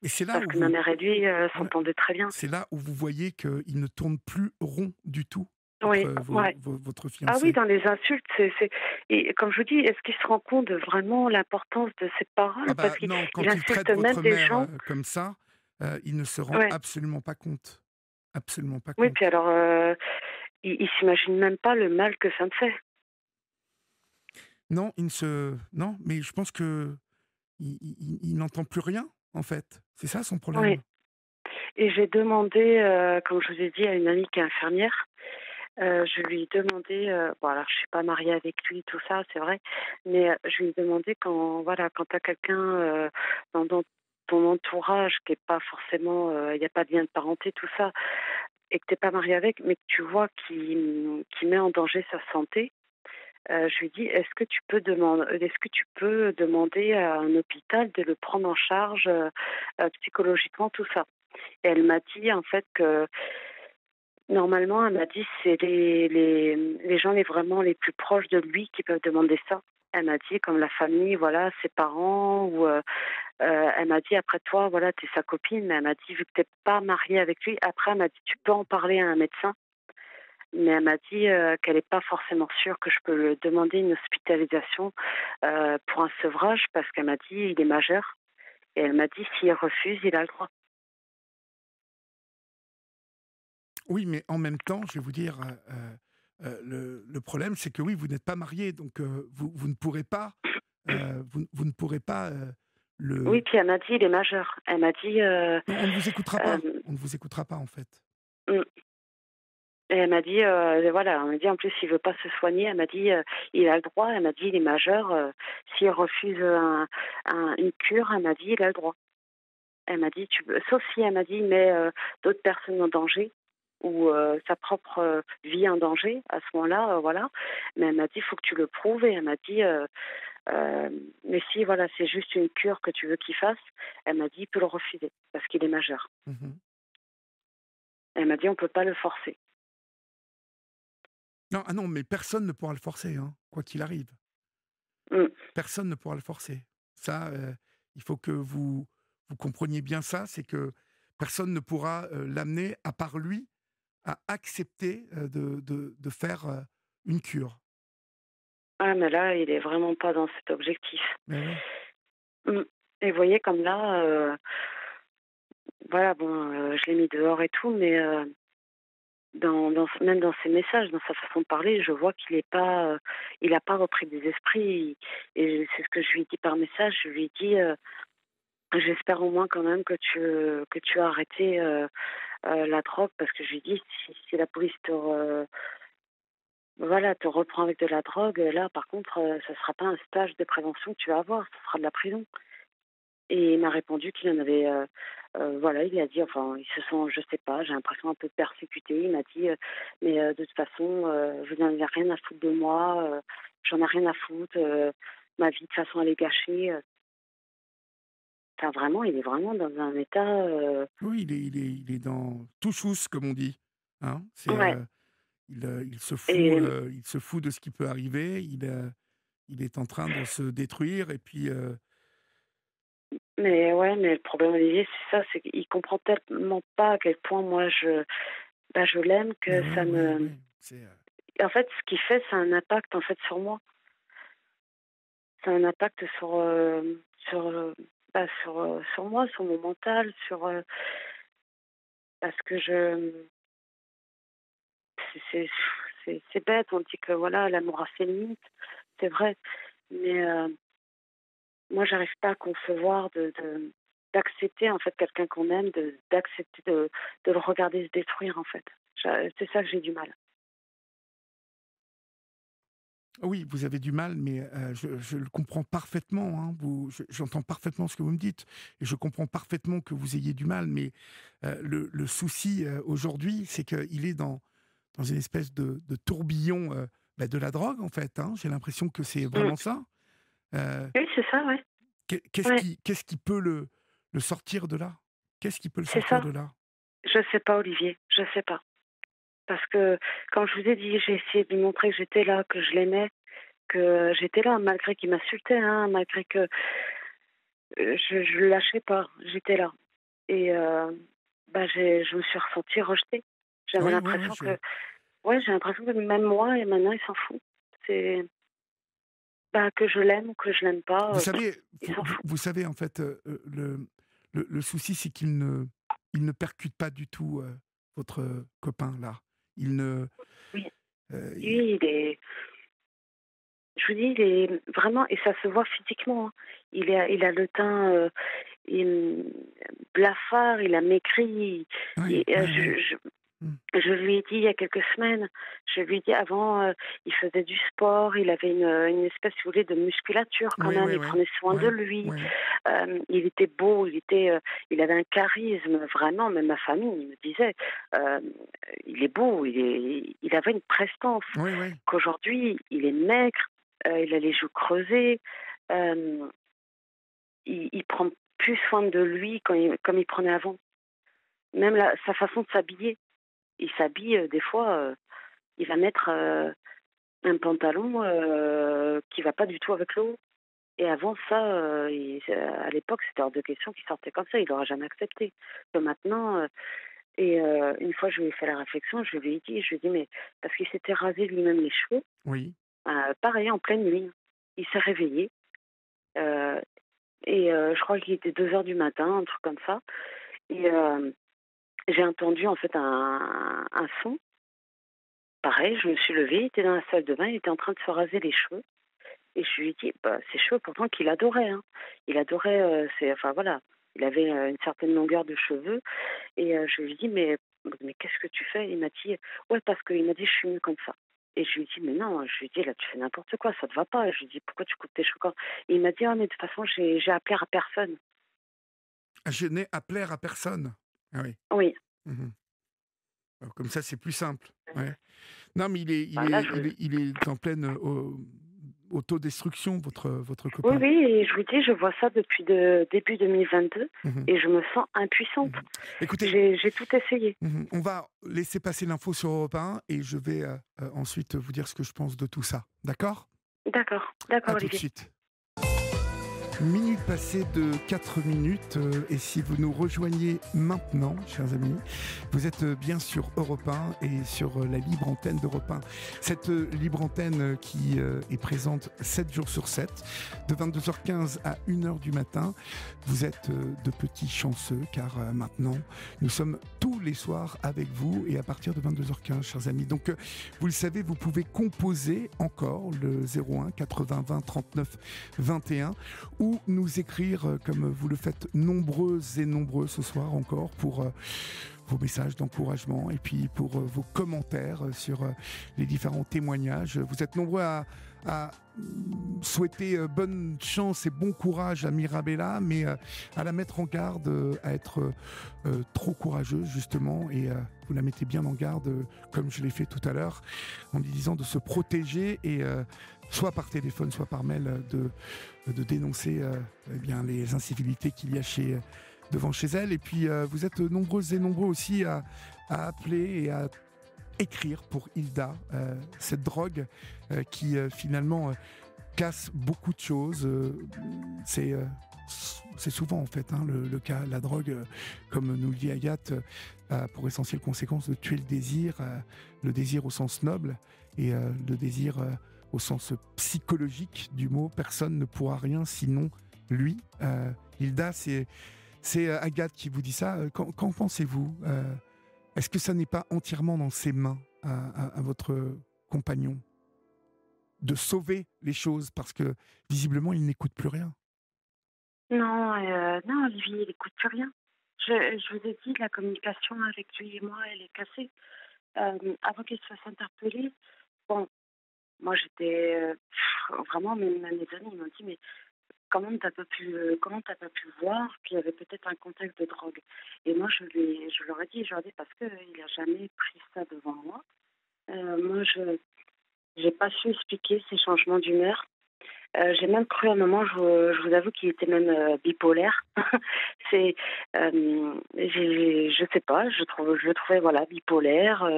et c'est là parce où que ma vous mère et lui, ouais, s'entendaient très bien. c'est là où vous voyez qu'il ne tourne plus rond du tout entre, Oui, ouais. votre Ah oui, fiancé. dans les insultes, et comme je vous dis, est-ce qu'il se rend compte de vraiment l'importance de ces Ah paroles? Parce bah, qu'il non, il quand il insulte traite même votre des mère, gens. comme ça, il ne se rend Ouais. absolument pas compte. Absolument pas Oui, puis compte. alors, il s'imagine même pas le mal que ça me fait. Non, non, mais je pense qu'il il n'entend plus rien, en fait. C'est ça son Oui. problème. Et j'ai demandé, comme je vous ai dit, à une amie qui est infirmière, je lui ai demandé, bon, alors je suis pas mariée avec lui, tout ça, c'est vrai, mais je lui ai demandé, quand, voilà, quand tu as quelqu'un, dans ton entourage qui est pas forcément, il y a pas de lien de parenté, tout ça, et que tu es pas mariée avec, mais que tu vois qui met en danger sa santé, je lui dis: «Est-ce que tu peux demander à un hôpital de le prendre en charge, psychologiquement, tout ça?» Et elle m'a dit en fait que normalement, elle m'a dit, c'est les gens vraiment les plus proches de lui qui peuvent demander ça. Elle m'a dit, comme la famille, voilà, ses parents, ou elle m'a dit, après toi, voilà, t'es sa copine, mais elle m'a dit, vu que t'es pas mariée avec lui, après elle m'a dit, tu peux en parler à un médecin, mais elle m'a dit qu'elle n'est pas forcément sûre que je peux lui demander une hospitalisation pour un sevrage parce qu'elle m'a dit il est majeur et elle m'a dit s'il refuse, il a le droit. Oui, mais en même temps, je vais vous dire, le problème, c'est que oui, vous n'êtes pas mariés, donc vous ne pourrez pas, vous ne pourrez pas Oui, le. puis elle m'a dit il est majeur. Elle m'a dit Non, on ne vous écoutera pas. euh, On ne vous écoutera pas, en fait. mm. Et elle m'a dit voilà, elle m'a dit en plus il veut pas se soigner. Elle m'a dit il a le droit. Elle m'a dit il est majeur. S'il refuse une cure, elle m'a dit il a le droit. Elle m'a dit sauf si elle m'a dit il met d'autres personnes en danger ou sa propre vie en danger, à ce moment-là, voilà. Mais elle m'a dit, il faut que tu le prouves. Et elle m'a dit, mais si, voilà, c'est juste une cure que tu veux qu'il fasse, elle m'a dit, il peut le refuser parce qu'il est majeur. Mhm. Elle m'a dit, on peut pas le forcer. Non, ah non, mais personne ne pourra le forcer, hein, quoi qu'il arrive. Mm. Personne ne pourra le forcer. Ça, il faut que vous compreniez bien ça, c'est que personne ne pourra l'amener, à part lui, à accepter de faire une cure. Ah, mais là, il est vraiment pas dans cet objectif. Mais oui. Mm. Et vous voyez, comme là, voilà, bon, je l'ai mis dehors et tout, mais même dans ses messages, dans sa façon de parler, je vois qu'il est pas, il a pas repris des esprits. Et c'est ce que je lui ai dit par message. Je lui ai dit, j'espère au moins quand même que tu as arrêté la drogue, parce que je lui ai dit, si la police voilà, te reprend avec de la drogue, là, par contre, ça sera pas un stage de prévention que tu vas avoir, ce sera de la prison. Et il m'a répondu qu'il en avait, voilà, il a dit, enfin, ils se sont, je sais pas, j'ai l'impression un peu persécutés. Il m'a dit, mais de toute façon, vous n'en avez rien à foutre de moi, j'en ai rien à foutre, ma vie de toute façon elle est gâchée. Enfin, vraiment, il est vraiment dans un état. Oui, il est dans tout chousse, comme on dit. Hein. C'est, Ouais. Et il se fout de ce qui peut arriver. Il est en train de se détruire. Et puis, mais ouais, mais le problème Olivier, c'est ça, c'est qu'il comprend tellement pas à quel point moi je l'aime mais que ouais, ça ouais, me. ouais. C'est, En fait, ce qu'il fait, ça a un impact en fait sur moi. Ça a un impact sur, sur moi, sur mon mental, parce que c'est c'est c'est bête, on dit que voilà, l'amour a ses limites, c'est vrai, mais moi, j'arrive pas à concevoir d'accepter en fait quelqu'un qu'on aime, d'accepter de le regarder se détruire en fait. C'est ça que j'ai du mal. oui, vous avez du mal, mais je le comprends parfaitement. Hein. J'entends parfaitement ce que vous me dites, et je comprends parfaitement que vous ayez du mal. Mais le souci aujourd'hui, c'est qu'il est dans une espèce de tourbillon de la drogue, en fait. Hein. J'ai l'impression que c'est Mm. vraiment ça. Euh, Oui, c'est ça, ouais. Ouais, qu'est-ce qui peut le sortir de là? Qu'est-ce qui peut le c'est sortir ça. de là? Je sais pas, Olivier, je sais pas. Parce que, comme je vous ai dit, j'ai essayé de lui montrer que j'étais là, que je l'aimais, que j'étais là, malgré qu'il m'insultait, hein, malgré que je le lâchais pas, j'étais là. Et je me suis ressentie rejetée. J'avais Oui, oui, oui. l'impression que, ouais, j'ai l'impression que même moi, et maintenant, il s'en fout. C'est, que je l'aime ou que je l'aime pas, Vous savez, il s'en fout. vous savez, en fait, le souci, c'est il ne percute pas du tout votre copain, là. Il ne. Oui, Il- lui, il est, je vous dis, il est vraiment, et ça se voit physiquement, hein. Il a le teint blafard, il a maigri. oui, oui, oui. Mm. Je lui ai dit il y a quelques semaines, je lui ai dit avant, il faisait du sport, il avait une espèce, si vous voulez, de musculature quand Oui, même, oui, il oui. prenait soin de Oui, lui, oui. il était beau, il avait un charisme, vraiment, même ma famille me disait, euh, il est beau, il avait une prestance, Oui, oui. qu'aujourd'hui, il est maigre, il a les joues creusées, euh, il prend plus soin de lui comme il prenait avant. Même sa façon de s'habiller. Il s'habille, des fois, il va mettre un pantalon qui va pas du tout avec le haut. Et avant ça, à l'époque, c'était hors de question qu'il sortait comme ça. Il n'aurait jamais accepté. Que maintenant, Et une fois, je lui ai fait la réflexion, je lui ai dit: «Mais» parce qu'il s'était rasé lui-même les cheveux, Oui. pareil en pleine nuit. Il s'est réveillé, heu je crois qu'il était 2 heures du matin, un truc comme ça et j'ai entendu en fait un son. Pareil, je me suis levée, il était dans la salle de bain, il était en train de se raser les cheveux et je lui ai dit, bah, ses cheveux pourtant qu'il adorait, hein. Il adorait, enfin voilà, il avait, une certaine longueur de cheveux et je lui ai dit: «Mais qu'est-ce que tu fais?» Il m'a dit: «Ouais, parce qu'il m'a dit: "Je suis mieux comme ça"». Et je lui ai dit: «Mais non», je lui ai dit: «Là, tu fais n'importe quoi, ça te va pas». Je lui ai dit: «Pourquoi tu coupes tes cheveux quand?» Et il m'a dit: «Ah mais de toute façon, j'ai à plaire à personne». Je n'ai à plaire à personne. Ah oui. Oui, Mmh. Alors comme ça, c'est plus simple. Ouais. Non, mais il est il bah, là, est je il est il est en pleine, autodestruction, votre oui, copain. oui et je vous dis, je vois ça depuis de début 2022 Mmh. et je me sens impuissante. Mmh. Écoutez, J'ai tout essayé. on va laisser passer l'info sur Europe 1 et je vais, ensuite vous dire ce que je pense de tout ça. D'accord? D'accord, À d'accord tout de Olivier. suite. Minute passée de 4 minutes, et si vous nous rejoignez maintenant, chers amis, vous êtes bien sur Europe 1 et sur la libre antenne d'Europe 1. Cette libre antenne qui est présente 7 jours sur 7, de 22h15 à 1h du matin. Vous êtes de petits chanceux car maintenant, nous sommes tous les soirs avec vous et à partir de 22h15, chers amis. Donc, vous le savez, vous pouvez composer encore le 01 80 20 39 21 ou nous écrire comme vous le faites nombreuses et nombreux ce soir encore pour vos messages d'encouragement et puis pour vos commentaires sur les différents témoignages. Vous êtes nombreux à souhaiter bonne chance et bon courage à Mirabella, mais à la mettre en garde, à être trop courageuse justement, et vous la mettez bien en garde, comme je l'ai fait tout à l'heure, en lui disant de se protéger et soit par téléphone, soit par mail, de dénoncer eh bien, les incivilités qu'il y a devant chez elle. Et puis vous êtes nombreuses et nombreux aussi à appeler et à écrire pour Hilda, cette drogue qui finalement casse beaucoup de choses. C'est souvent en fait le cas. La drogue, comme nous le dit Agathe, a pour essentielle conséquence de tuer le désir au sens noble et le désir au sens psychologique du mot. Personne ne pourra rien sinon lui. Hilda, c'est Agathe qui vous dit ça. Qu'en pensez-vous? Est-ce que ça n'est pas entièrement dans ses mains à votre compagnon de sauver les choses parce que visiblement il n'écoute plus rien? Non, non Olivier, il écoute plus rien. Je vous ai dit, la communication avec lui et moi, elle est cassée. Avant qu'il se fasse interpeller, bon, moi j'étais, vraiment même mes amis, ils m'ont dit: «Mais comment tu pas pu voir qu'il y avait peut-être un contexte de drogue?» Et moi je leur ai dit, «Parce qu'il a jamais pris ça devant moi». Moi je j'ai pas su expliquer ses changements d'humeur. J'ai même cru à un moment, je vous avoue qu'il était même, bipolaire. C'est, je sais pas, je le trouvais, voilà, bipolaire,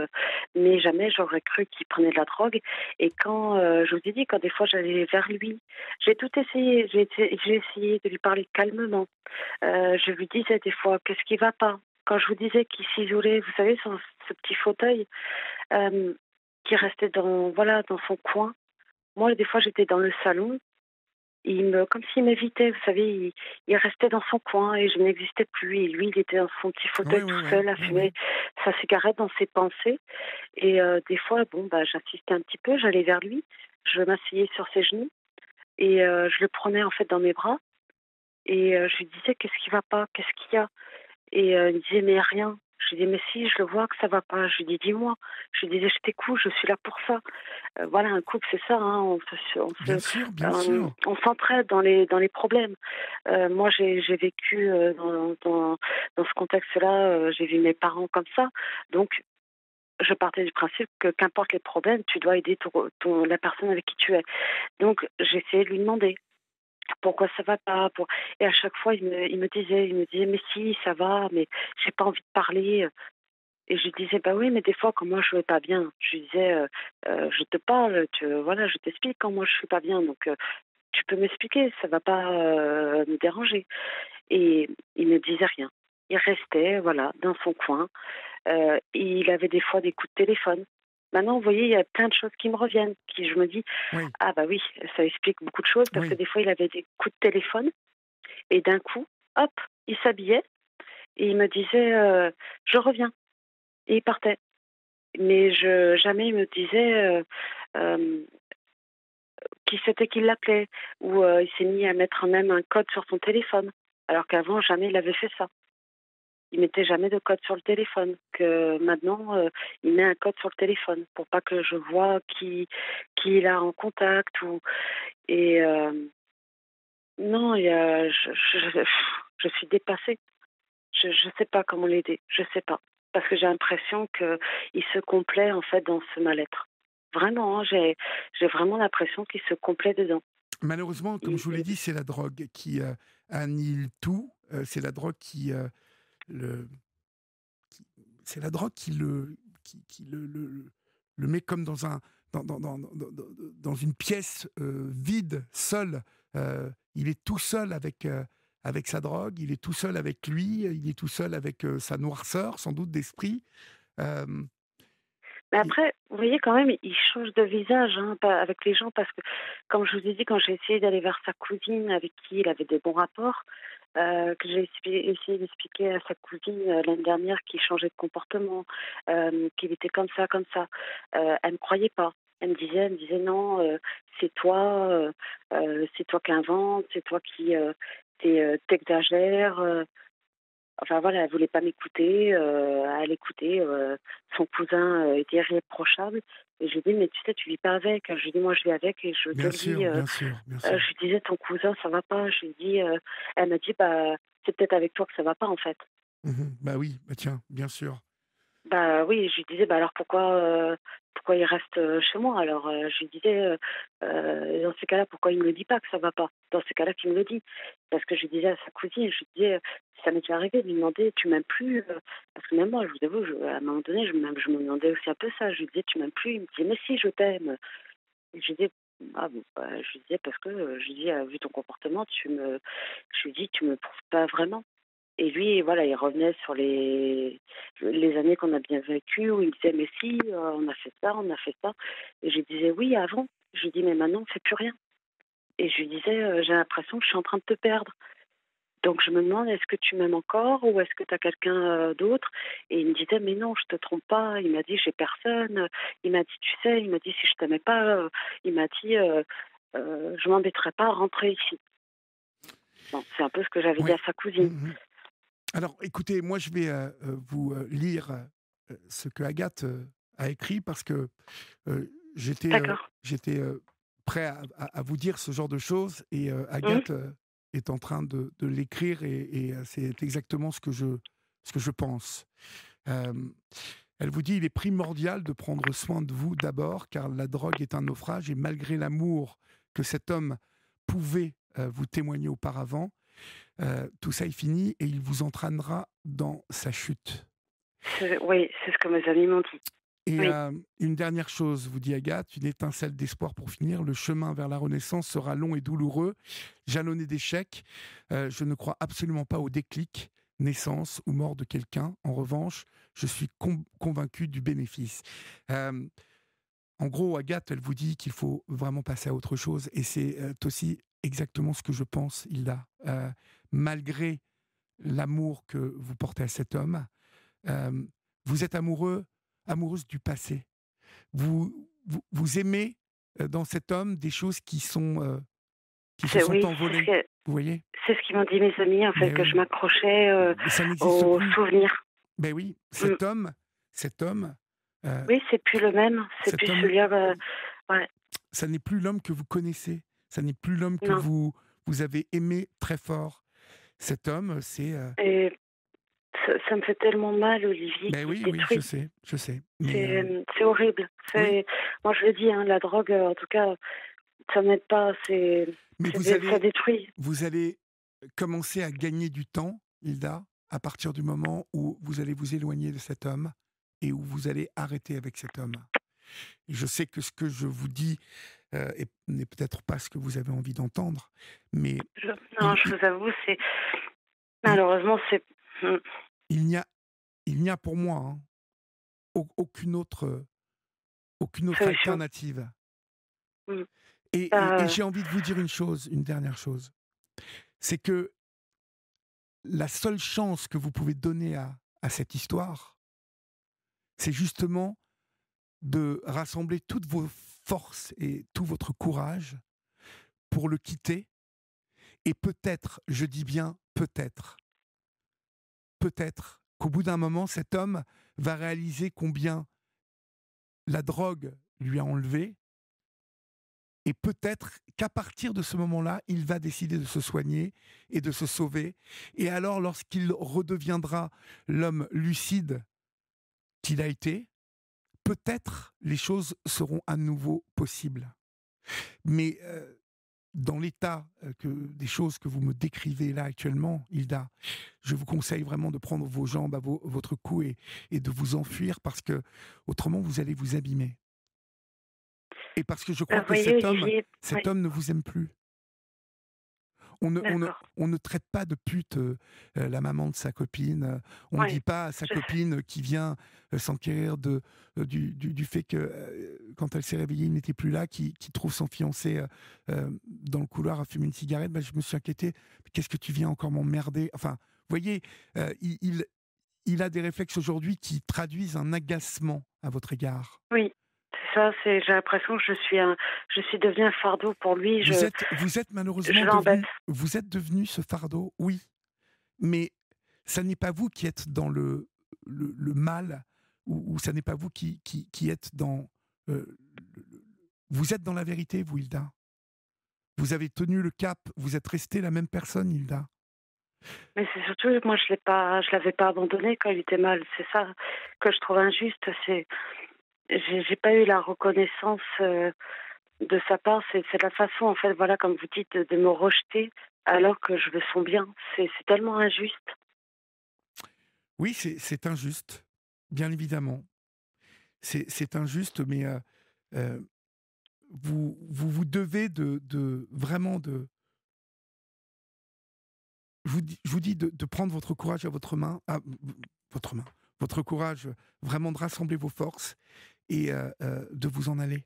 mais jamais j'aurais cru qu'il prenait de la drogue et quand, je vous ai dit, quand des fois j'allais vers lui, j'ai tout essayé, j'ai essayé de lui parler calmement. Je lui disais des fois: «Qu'est-ce qui va pas?» Quand je vous disais qu'il s'isolait, vous savez, sur ce petit fauteuil, hem, qui restait dans, voilà, dans son coin. Moi, des fois, j'étais dans le salon, comme s'il m'évitait, vous savez, il restait dans son coin et je n'existais plus. Et lui, il était dans son petit Oui, fauteuil oui, tout oui, seul à oui, oui. fumer sa cigarette dans ses pensées. Et des fois, bon, bah, j'insistais un petit peu, j'allais vers lui, je m'asseyais sur ses genoux et je le prenais en fait dans mes bras et je lui disais: «Qu'est-ce qui va pas? Qu'est-ce qu'il y a?» Et il me disait: «Mais rien». Je lui dis: «Mais si, je le vois que ça va pas». Je lui dis: «Dis-moi». Je lui disais: «Je t'écoute, je suis là pour ça». Voilà, un couple, c'est ça, hein, Bien sûr, bien sûr. on s'entraide dans les problèmes. Moi, j'ai vécu, dans ce contexte-là, j'ai vu mes parents comme ça, donc je partais du principe que qu'importe les problèmes, tu dois aider la personne avec qui tu es. Donc j'essayais de lui demander: «Pourquoi ça va pas?» Et à chaque fois, il me disait: «Mais si, ça va, mais j'ai pas envie de parler». Et je lui disais: «Bah oui, mais des fois, quand moi je vais pas bien», je lui disais: «Je te parle, voilà, je t'explique quand moi je suis pas bien, donc tu peux m'expliquer, ça va pas me déranger». Et il ne disait rien. il restait, voilà, dans son coin. Et il avait des fois des coups de téléphone. Maintenant, vous voyez, il y a plein de choses qui me reviennent, qui je me dis, Oui, ah bah oui, ça explique beaucoup de choses, parce que oui. des fois, il avait des coups de téléphone, et d'un coup, hop, il s'habillait, et il me disait, je reviens, et il partait. Mais jamais il me disait euh, qui c'était qui l'appelait, ou il s'est mis à mettre même un code sur son téléphone, alors qu'avant, jamais il avait fait ça. Il mettait jamais de code sur le téléphone. Que maintenant, il met un code sur le téléphone pour pas que je vois qui il a en contact. Et non, je suis dépassée. Je sais pas comment l'aider. Je sais pas, parce que j'ai l'impression que il se complaît en fait dans ce mal-être. Vraiment, hein, j'ai vraiment l'impression qu'il se complaît dedans. Malheureusement, comme je vous l'ai dit, c'est la drogue qui annihile tout. C'est la drogue le, qui- c'est la drogue qui le met comme dans dans une pièce vide, seul. Il est tout seul avec sa drogue, il est tout seul avec lui, il est tout seul avec sa noirceur, sans doute d'esprit. Euh, Mais et- après, vous voyez quand même, il change de visage, hein, avec les gens, parce que, comme je vous ai dit, quand j'ai essayé d'aller vers sa cousine avec qui il avait des bons rapports, que j'ai essayé d'expliquer à sa cousine l'année dernière qu'il changeait de comportement, qu'il était comme ça, elle me croyait pas. Elle me disait non, c'est toi qui inventes, c'est toi qui t'exagères. Enfin voilà, elle voulait pas m'écouter, elle écoutait son cousin était irréprochable. Et je lui dis, mais tu sais, tu vis pas avec. Je lui dis, moi je vis avec et je te Bien le dis. sûr, bien sûr, bien sûr. Je lui disais, ton cousin, ça va pas. Je lui dis, elle m'a dit, bah c'est peut-être avec toi que ça va pas en fait. Mhm. Bah oui, bah tiens, bien sûr. Bah oui, je lui disais, bah alors pourquoi il reste chez moi? Alors je lui disais, dans ces cas-là, pourquoi il me le dit pas que ça va pas? Dans ces cas-là, qu'il me le dit. Parce que je lui disais à sa cousine, je lui disais, ça m'est déjà arrivé de lui demander, tu m'aimes plus? Parce que même moi, je vous avoue, à un moment donné, je me demandais aussi un peu ça. Je lui disais, tu m'aimes plus? Il me disait, mais si, je t'aime. Et je lui disais, ah bon, bah, je lui disais, parce que je lui dis, vu ton comportement, je lui dis, tu me prouves pas vraiment. Et lui, voilà, il revenait sur les années qu'on a bien vécues, où il disait, mais si, on a fait ça, on a fait ça. Et je lui disais, oui, avant. Je lui dis, mais maintenant, on ne fait plus rien. Et je lui disais, j'ai l'impression que je suis en train de te perdre. Donc je me demande, est-ce que tu m'aimes encore ou est-ce que tu as quelqu'un d'autre? Et il me disait, mais non, je te trompe pas. Il m'a dit, j'ai personne. Il m'a dit, tu sais, il m'a dit, si je t'aimais pas, il m'a dit, je m'embêterais pas à rentrer ici. Bon, c'est un peu ce que j'avais dit Oui. à sa cousine. Mhm. Alors, écoutez, moi, je vais vous lire ce que Agathe a écrit parce que D'accord. j'étais prêt à vous dire ce genre de choses et Hum, Agathe est en train de l'écrire et c'est exactement ce que je pense. Euh, Elle vous dit, il est primordial de prendre soin de vous d'abord car la drogue est un naufrage et malgré l'amour que cet homme pouvait vous témoigner auparavant, tout ça est fini et il vous entraînera dans sa chute. Oui, c'est ce que mes amis m'ont dit. Et Oui. une dernière chose, vous dit Agathe, une étincelle d'espoir pour finir. Le chemin vers la renaissance sera long et douloureux, jalonné d'échecs. Je ne crois absolument pas au déclic, naissance ou mort de quelqu'un. En revanche, je suis convaincu du bénéfice. Euh, En gros, Agathe, elle vous dit qu'il faut vraiment passer à autre chose. Et c'est aussi exactement ce que je pense, Hilda. Malgré l'amour que vous portez à cet homme, euh, vous êtes amoureuse du passé. Vous aimez dans cet homme des choses qui se sont Oui, envolées. Vous voyez. c'est ce qu'ils m'ont dit mes amis, en fait, Mais que je oui, m'accrochais mais ça n'existe aux plus. souvenirs. Mais oui, Mm. cet homme, euh, Oui, c'est plus le même, c'est plus cet homme, celui-là. Ouais, ça n'est plus l'homme que vous connaissez. Ça n'est plus l'homme que non. vous avez aimé très fort. Cet homme, c'est. Et ça me fait tellement mal, Olivier, Ben qui oui, se oui, détruit. je sais. Mais C'est horrible. oui, Moi, je le dis, hein, la drogue, en tout cas, ça m'aide pas. mais Ça détruit. vous allez commencer à gagner du temps, Hilda, à partir du moment où vous allez vous éloigner de cet homme et où vous allez arrêter avec cet homme. Et je sais que ce que je vous dis n'est peut-être pas ce que vous avez envie d'entendre, mais Non, il, je il- vous avoue, il- malheureusement, c'est. Mmh. Il n'y a, il n'y a pour moi aucune aucune autre Solution. alternative. Mmh. Et Bah, j'ai envie de vous dire une dernière chose, c'est que la seule chance que vous pouvez donner à cette histoire, c'est justement de rassembler toutes vos forces et tout votre courage pour le quitter. Et peut-être, je dis bien peut-être qu'au bout d'un moment, cet homme va réaliser combien la drogue lui a enlevé. Et peut-être qu'à partir de ce moment-là, il va décider de se soigner et de se sauver. Et alors, lorsqu'il redeviendra l'homme lucide qu'il a été, peut-être les choses seront à nouveau possibles. Mais dans l'état des choses que vous me décrivez là actuellement, Hilda, je vous conseille vraiment de prendre vos jambes à votre cou et de vous enfuir parce que autrement vous allez vous abîmer. Et parce que je crois vous que voyez, Olivier, cet oui, homme ne vous aime plus. On ne, on ne, d'accord. on ne traite pas de pute la maman de sa copine. On ne dit Oui, pas à sa je sais. copine qui vient s'enquérir du fait que quand elle s'est réveillée, il n'était plus là, qui trouve son fiancé dans le couloir à fumer une cigarette. Ben, je me suis inquiété. Qu'est-ce que tu viens encore m'emmerder? Enfin, vous voyez, il a des réflexes aujourd'hui qui traduisent un agacement à votre égard. Oui, c'est ça, j'ai l'impression que je suis devenue un fardeau pour lui, Vous êtes je malheureusement l'embête. devenu ce fardeau, oui, mais ça n'est pas vous qui êtes dans le mal, ou ça n'est pas vous qui êtes dans... vous êtes dans la vérité, vous, Hilda. Vous avez tenu le cap, vous êtes resté la même personne, Hilda. Mais c'est surtout, moi, je l'avais pas abandonné quand il était mal. C'est ça que je trouve injuste. J'ai pas eu la reconnaissance de sa part. C'est la façon, en fait, voilà, comme vous dites, de me rejeter alors que je veux son bien. C'est tellement injuste. Oui, c'est injuste, bien évidemment. C'est injuste, mais euh, vous devez vraiment je vous dis de prendre votre courage à votre main, votre main, votre courage, vraiment de rassembler vos forces et de vous en aller.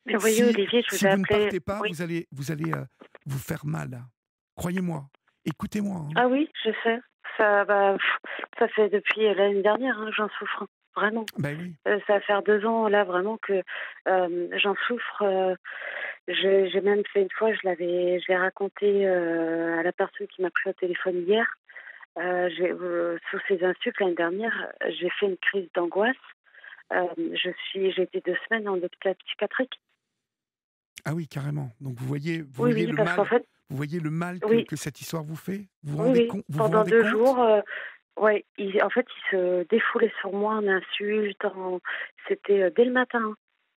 Mais vous voyez, Si, Olivier, je vous si ai vous ne appelé. partez pas, Oui. vous allez vous faire mal. Croyez-moi. Écoutez-moi. Hein. Ah oui, je sais. Ça, ça fait depuis l'année dernière, hein, j'en souffre. Vraiment. Ben oui. Ça va faire 2 ans, là, vraiment, que j'en souffre. J'ai même fait une fois, je l'ai raconté à la personne qui m'a pris au téléphone hier. Sous ces insultes, l'année dernière, j'ai fait une crise d'angoisse. J'ai été 2 semaines en hôpital psychiatrique. Ah oui, carrément. Donc Oui, oui, parce qu'en fait, vous voyez le mal oui, que cette histoire vous fait. oui, oui. Vous vous Pendant rendez 2 jours, compte? ouais, en fait, il se défoulait sur moi en insultes. C'était dès le matin.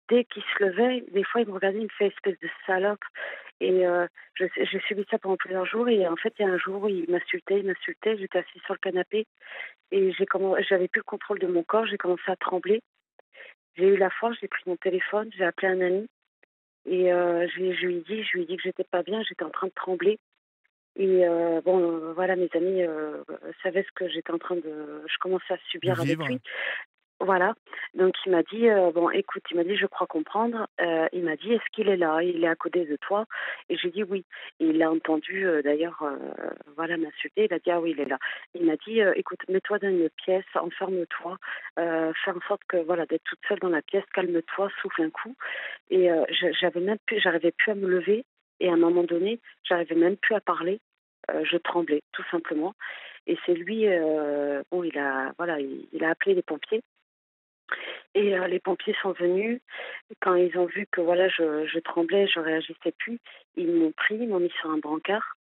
Dès qu'il se levait, des fois, il me regardait, il me fait espèce de salope. Et j'ai subi ça pendant plusieurs jours. Et en fait, il y a un jour où il m'insultait. J'étais assise sur le canapé et j'avais plus le contrôle de mon corps. J'ai commencé à trembler. J'ai eu la force, j'ai pris mon téléphone, j'ai appelé un ami et je lui ai dit que j'étais pas bien, j'étais en train de trembler. Et bon, voilà, mes amis savaient ce que j'étais en train de... Je commençais à De subir avec vivre. lui. Voilà. Donc il m'a dit, bon, écoute, il m'a dit, je crois comprendre. Il m'a dit, est-ce qu'il est là? Il est à côté de toi? Et j'ai dit oui. Et il a entendu, d'ailleurs, voilà, m'insulter. Il a dit, ah oui, il est là. Il m'a dit, écoute, mets-toi dans une pièce, enferme-toi, fais en sorte que, voilà, d'être toute seule dans la pièce, calme-toi, souffle un coup. Et j'arrivais plus à me lever. Et à un moment donné, j'arrivais même plus à parler. Je tremblais, tout simplement. Et c'est lui, bon, voilà, il a appelé les pompiers. Et les pompiers sont venus. Quand ils ont vu que voilà, je tremblais, je réagissais plus, ils m'ont pris, ils m'ont mis sur un brancard.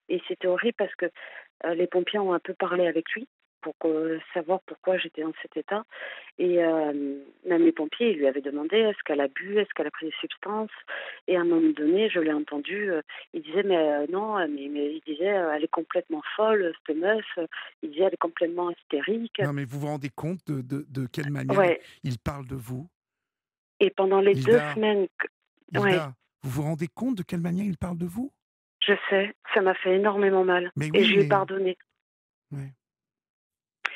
Et c'était horrible parce que les pompiers ont un peu parlé avec lui pour savoir pourquoi j'étais dans cet état. Et même les pompiers, ils lui avaient demandé est-ce qu'elle a bu, est-ce qu'elle a pris des substances. Et à un moment donné, je l'ai entendu, il disait mais non, mais il disait elle est complètement folle, cette meuf. Il disait elle est complètement hystérique. Non, mais vous vous rendez compte de quelle manière Ouais. il parle de vous? Et pendant les deux Hilda, semaines, ouais, Hilda, vous vous rendez compte de quelle manière il parle de vous? je sais, ça m'a fait énormément mal Mais et oui, je lui ai pardonné. Ouais.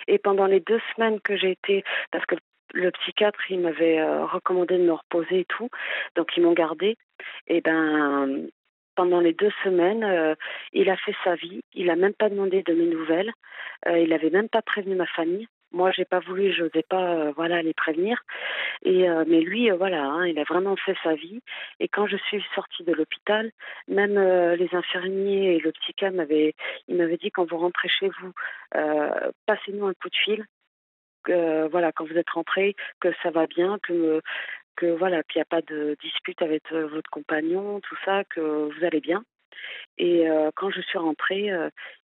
Et pendant les 2 semaines que j'ai été, parce que le psychiatre, il m'avait, recommandé de me reposer et tout, donc ils m'ont gardée. Et ben, pendant les 2 semaines, il a fait sa vie. Il a même pas demandé de mes nouvelles. Il avait même pas prévenu ma famille. Moi, j'ai pas voulu, j'osais pas, voilà, les prévenir. Et mais lui, voilà, hein, il a vraiment fait sa vie. Et quand je suis sortie de l'hôpital, même les infirmiers et le psychiatre il m'avait dit: «Quand vous rentrez chez vous, passez-nous un coup de fil, que voilà, quand vous êtes rentrés, que ça va bien, que voilà, puis il y a pas de dispute avec votre compagnon, tout ça, que vous allez bien». Et quand je suis rentrée,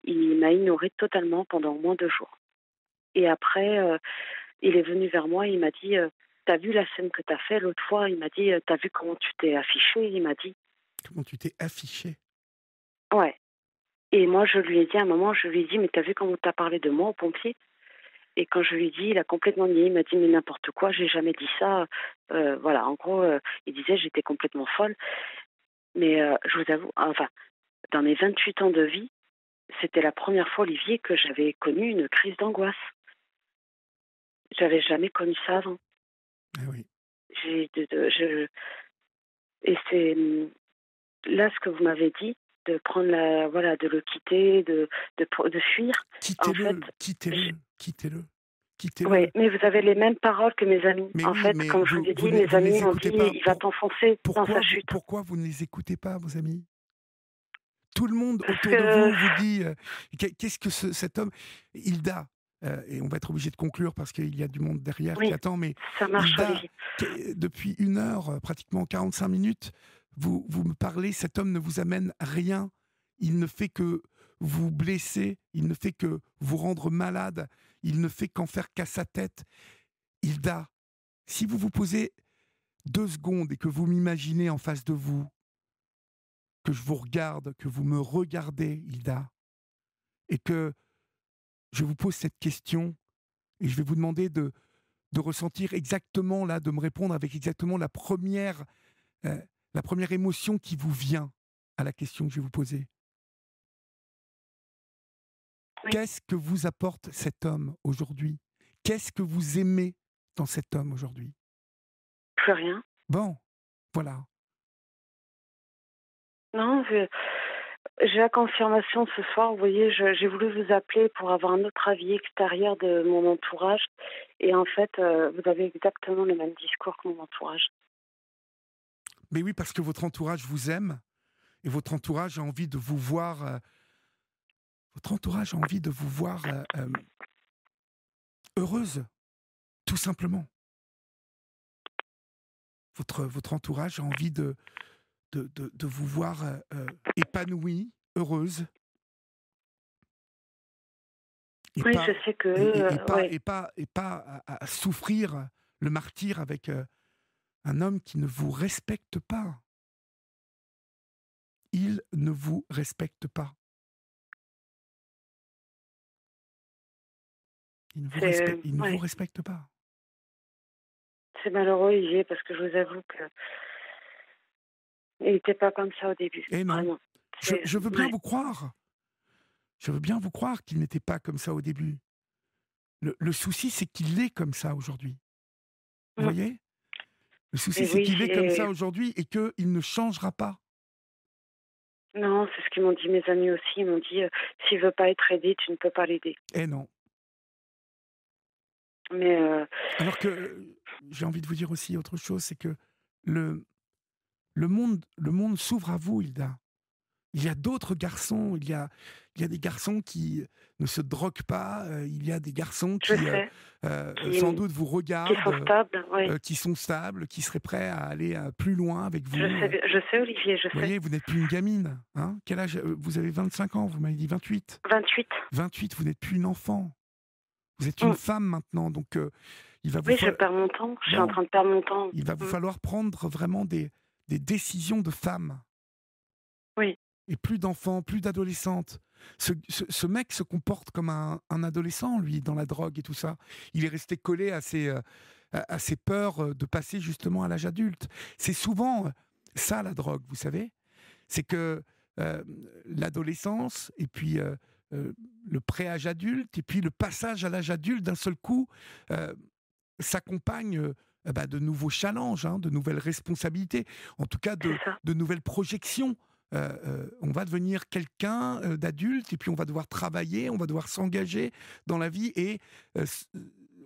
il m'a ignorée totalement pendant au moins 2 jours. Et après, il est venu vers moi, il m'a dit: «Tu vu la scène que t'as fait l'autre fois?» Il m'a dit: «Tu vu comment tu t'es affiché?» Il m'a dit. Comment tu t'es affiché? Ouais. Et moi, je lui ai dit à un moment, je lui ai dit: «Mais t'as vu comment tu parlé de moi aux pompiers?» Et quand je lui ai dit, il a complètement nié. Il m'a dit: «Mais n'importe quoi, j'ai jamais dit ça». Voilà, en gros, il disait: «J'étais complètement folle». Mais je vous avoue, enfin, dans mes 28 ans de vie, c'était la première fois, Olivier, que j'avais connu une crise d'angoisse. J'avais jamais connu ça avant. Eh oui. J'ai de je Et c'est, là, ce que vous m'avez dit, de prendre voilà, de le quitter, de fuir, en fait, Quittez-le, j quittez-le, quittez-le, ouais, quittez-le. mais vous avez les mêmes paroles que mes amis. Mais En oui, fait, mais comme je vous ai dit, mes vous ne amis les m'ont écoutez dit: pas. «Il va t'enfoncer dans sa chute». Pourquoi vous ne les écoutez pas, vos amis? Tout le monde Parce autour de que vous vous dit, qu'est-ce que cet homme Hilda, et on va être obligé de conclure parce qu'il y a du monde derrière qui oui, attend, mais ça marche, Hilda, Olivier. depuis 1 heure, pratiquement 45 minutes, vous me parlez, cet homme ne vous amène rien. Il ne fait que vous blesser, il ne fait que vous rendre malade, il ne fait qu'en faire qu'à sa tête. Hilda, si vous vous posez 2 secondes et que vous m'imaginez en face de vous, que je vous regarde, que vous me regardez, Hilda, et que je vous pose cette question, et je vais vous demander de ressentir exactement, là, de me répondre avec exactement euh, la première émotion qui vous vient à la question que je vais vous poser. Oui, Qu'est-ce que vous apporte cet homme aujourd'hui? Qu'est-ce que vous aimez dans cet homme aujourd'hui? plus rien. Bon, voilà. Non, j'ai la confirmation ce soir. Vous voyez, j'ai voulu vous appeler pour avoir un autre avis extérieur de mon entourage. Et en fait, vous avez exactement le même discours que mon entourage. Mais oui, parce que votre entourage vous aime, et votre entourage a envie de vous voir, heureuse, tout simplement. Votre entourage a envie de vous voir, épanouie, heureuse, et Oui, je pas sais que eux, ouais. à souffrir le martyre avec, un homme qui ne vous respecte pas. Il ne vous respecte pas. Il ne vous Ouais, respecte pas. c'est malheureux, Olivier, parce que je vous avoue que il était pas comme ça au début, Et non, vraiment. je veux bien Ouais. vous croire. Je veux bien vous croire qu'il n'était pas comme ça au début. Le souci, c'est qu'il est comme ça aujourd'hui. Vous Mmh. voyez? Le souci, Et c'est oui, qu'il est comme ça aujourd'hui et qu'il ne changera pas. non, c'est ce qu'ils m'ont dit mes amis aussi. Ils m'ont dit: «S'il veut pas être aidé, tu ne peux pas l'aider». Et non. Mais Alors que, j'ai envie de vous dire aussi autre chose, c'est que le le monde s'ouvre à vous, Hilda. Il y a d'autres garçons, il y a des garçons qui ne se droguent pas, il y a des garçons je qui, sais, sans doute vous qui regardent, sont stables, oui. qui sont stables, qui seraient prêts à aller, plus loin avec Je vous, sais bien, je sais, Olivier, je vous sais. voyez, vous n'êtes plus une gamine, hein? Quel âge, vous avez 25 ans, vous m'avez dit 28? 28. 28, vous n'êtes plus une enfant. Vous êtes une Mmh. femme maintenant, donc il va vous Oui, je fa perds mon temps. Je suis en bon, train de perdre mon temps. il va vous Mmh. falloir prendre vraiment des décisions de femme. Oui, Et plus d'enfants, plus d'adolescentes. Ce mec se comporte comme un adolescent, lui, dans la drogue et tout ça. Il est resté collé à ses peurs, de passer justement à l'âge adulte. C'est souvent, ça, la drogue, vous savez? C'est que, heu, l'adolescence et puis, euh, le pré-âge adulte et puis le passage à l'âge adulte d'un seul coup euh, s'accompagne de nouveaux challenges, hein, de nouvelles responsabilités, en tout cas c'est ça. de nouvelles projections. On va devenir quelqu'un d'adulte et puis on va devoir travailler, on va devoir s'engager dans la vie et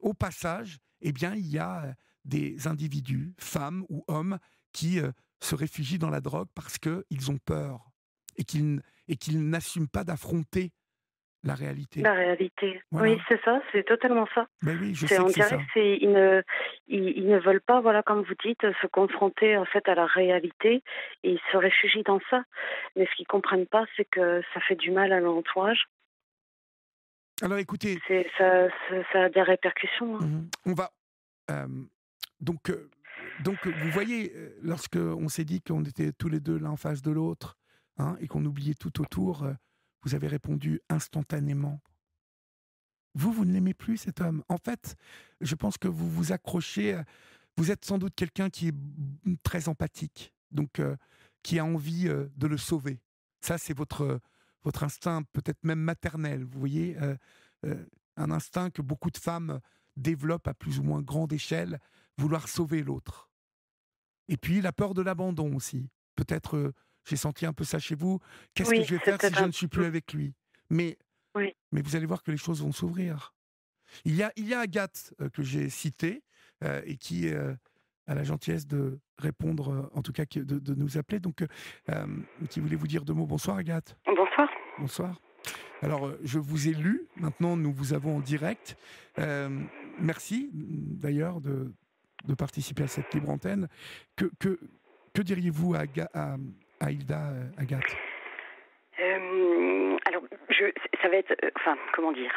au passage, eh bien, il y a des individus, femmes ou hommes, qui se réfugient dans la drogue parce qu'ils ont peur et qu'ils n'assument pas d'affronter la réalité. La réalité. Oui, Voilà. c'est ça, c'est totalement ça. Ben oui, je C'est, sais que on c'est dirait que ça. c'est ils ne veulent pas, voilà, comme vous dites, se confronter en fait à la réalité et ils se réfugient dans ça. Mais ce qu'ils comprennent pas, c'est que ça fait du mal à l'entourage. Alors écoutez, Ça a des répercussions, hein. on va euh, donc vous voyez, lorsque on s'est dit qu'on était tous les deux l'un en face de l'autre, hein, et qu'on oubliait tout autour, vous avez répondu instantanément. Vous ne l'aimez plus cet homme. En fait, je pense que vous vous accrochez. Vous êtes sans doute quelqu'un qui est très empathique, donc qui a envie de le sauver. Ça, c'est votre instinct, peut-être même maternel. Vous voyez, euh, un instinct que beaucoup de femmes développent à plus ou moins grande échelle, vouloir sauver l'autre. Et puis la peur de l'abandon aussi. Peut-être j'ai senti un peu ça chez vous. Qu'est-ce que Oui, je vais c'est faire si peut-être je un. ne suis plus avec lui? Mais Oui, vous allez voir que les choses vont s'ouvrir. Il y a Agathe que j'ai citée et qui a la gentillesse de répondre, en tout cas de nous appeler, donc euh, qui voulait vous dire deux mots. Bonsoir Agathe. bonsoir. Bonsoir. Alors, je vous ai lu, maintenant nous vous avons en direct. Merci d'ailleurs de participer à cette libre antenne. Que, que, que diriez-vous à Hilda, Agathe? Alors, ça va être, enfin, comment dire,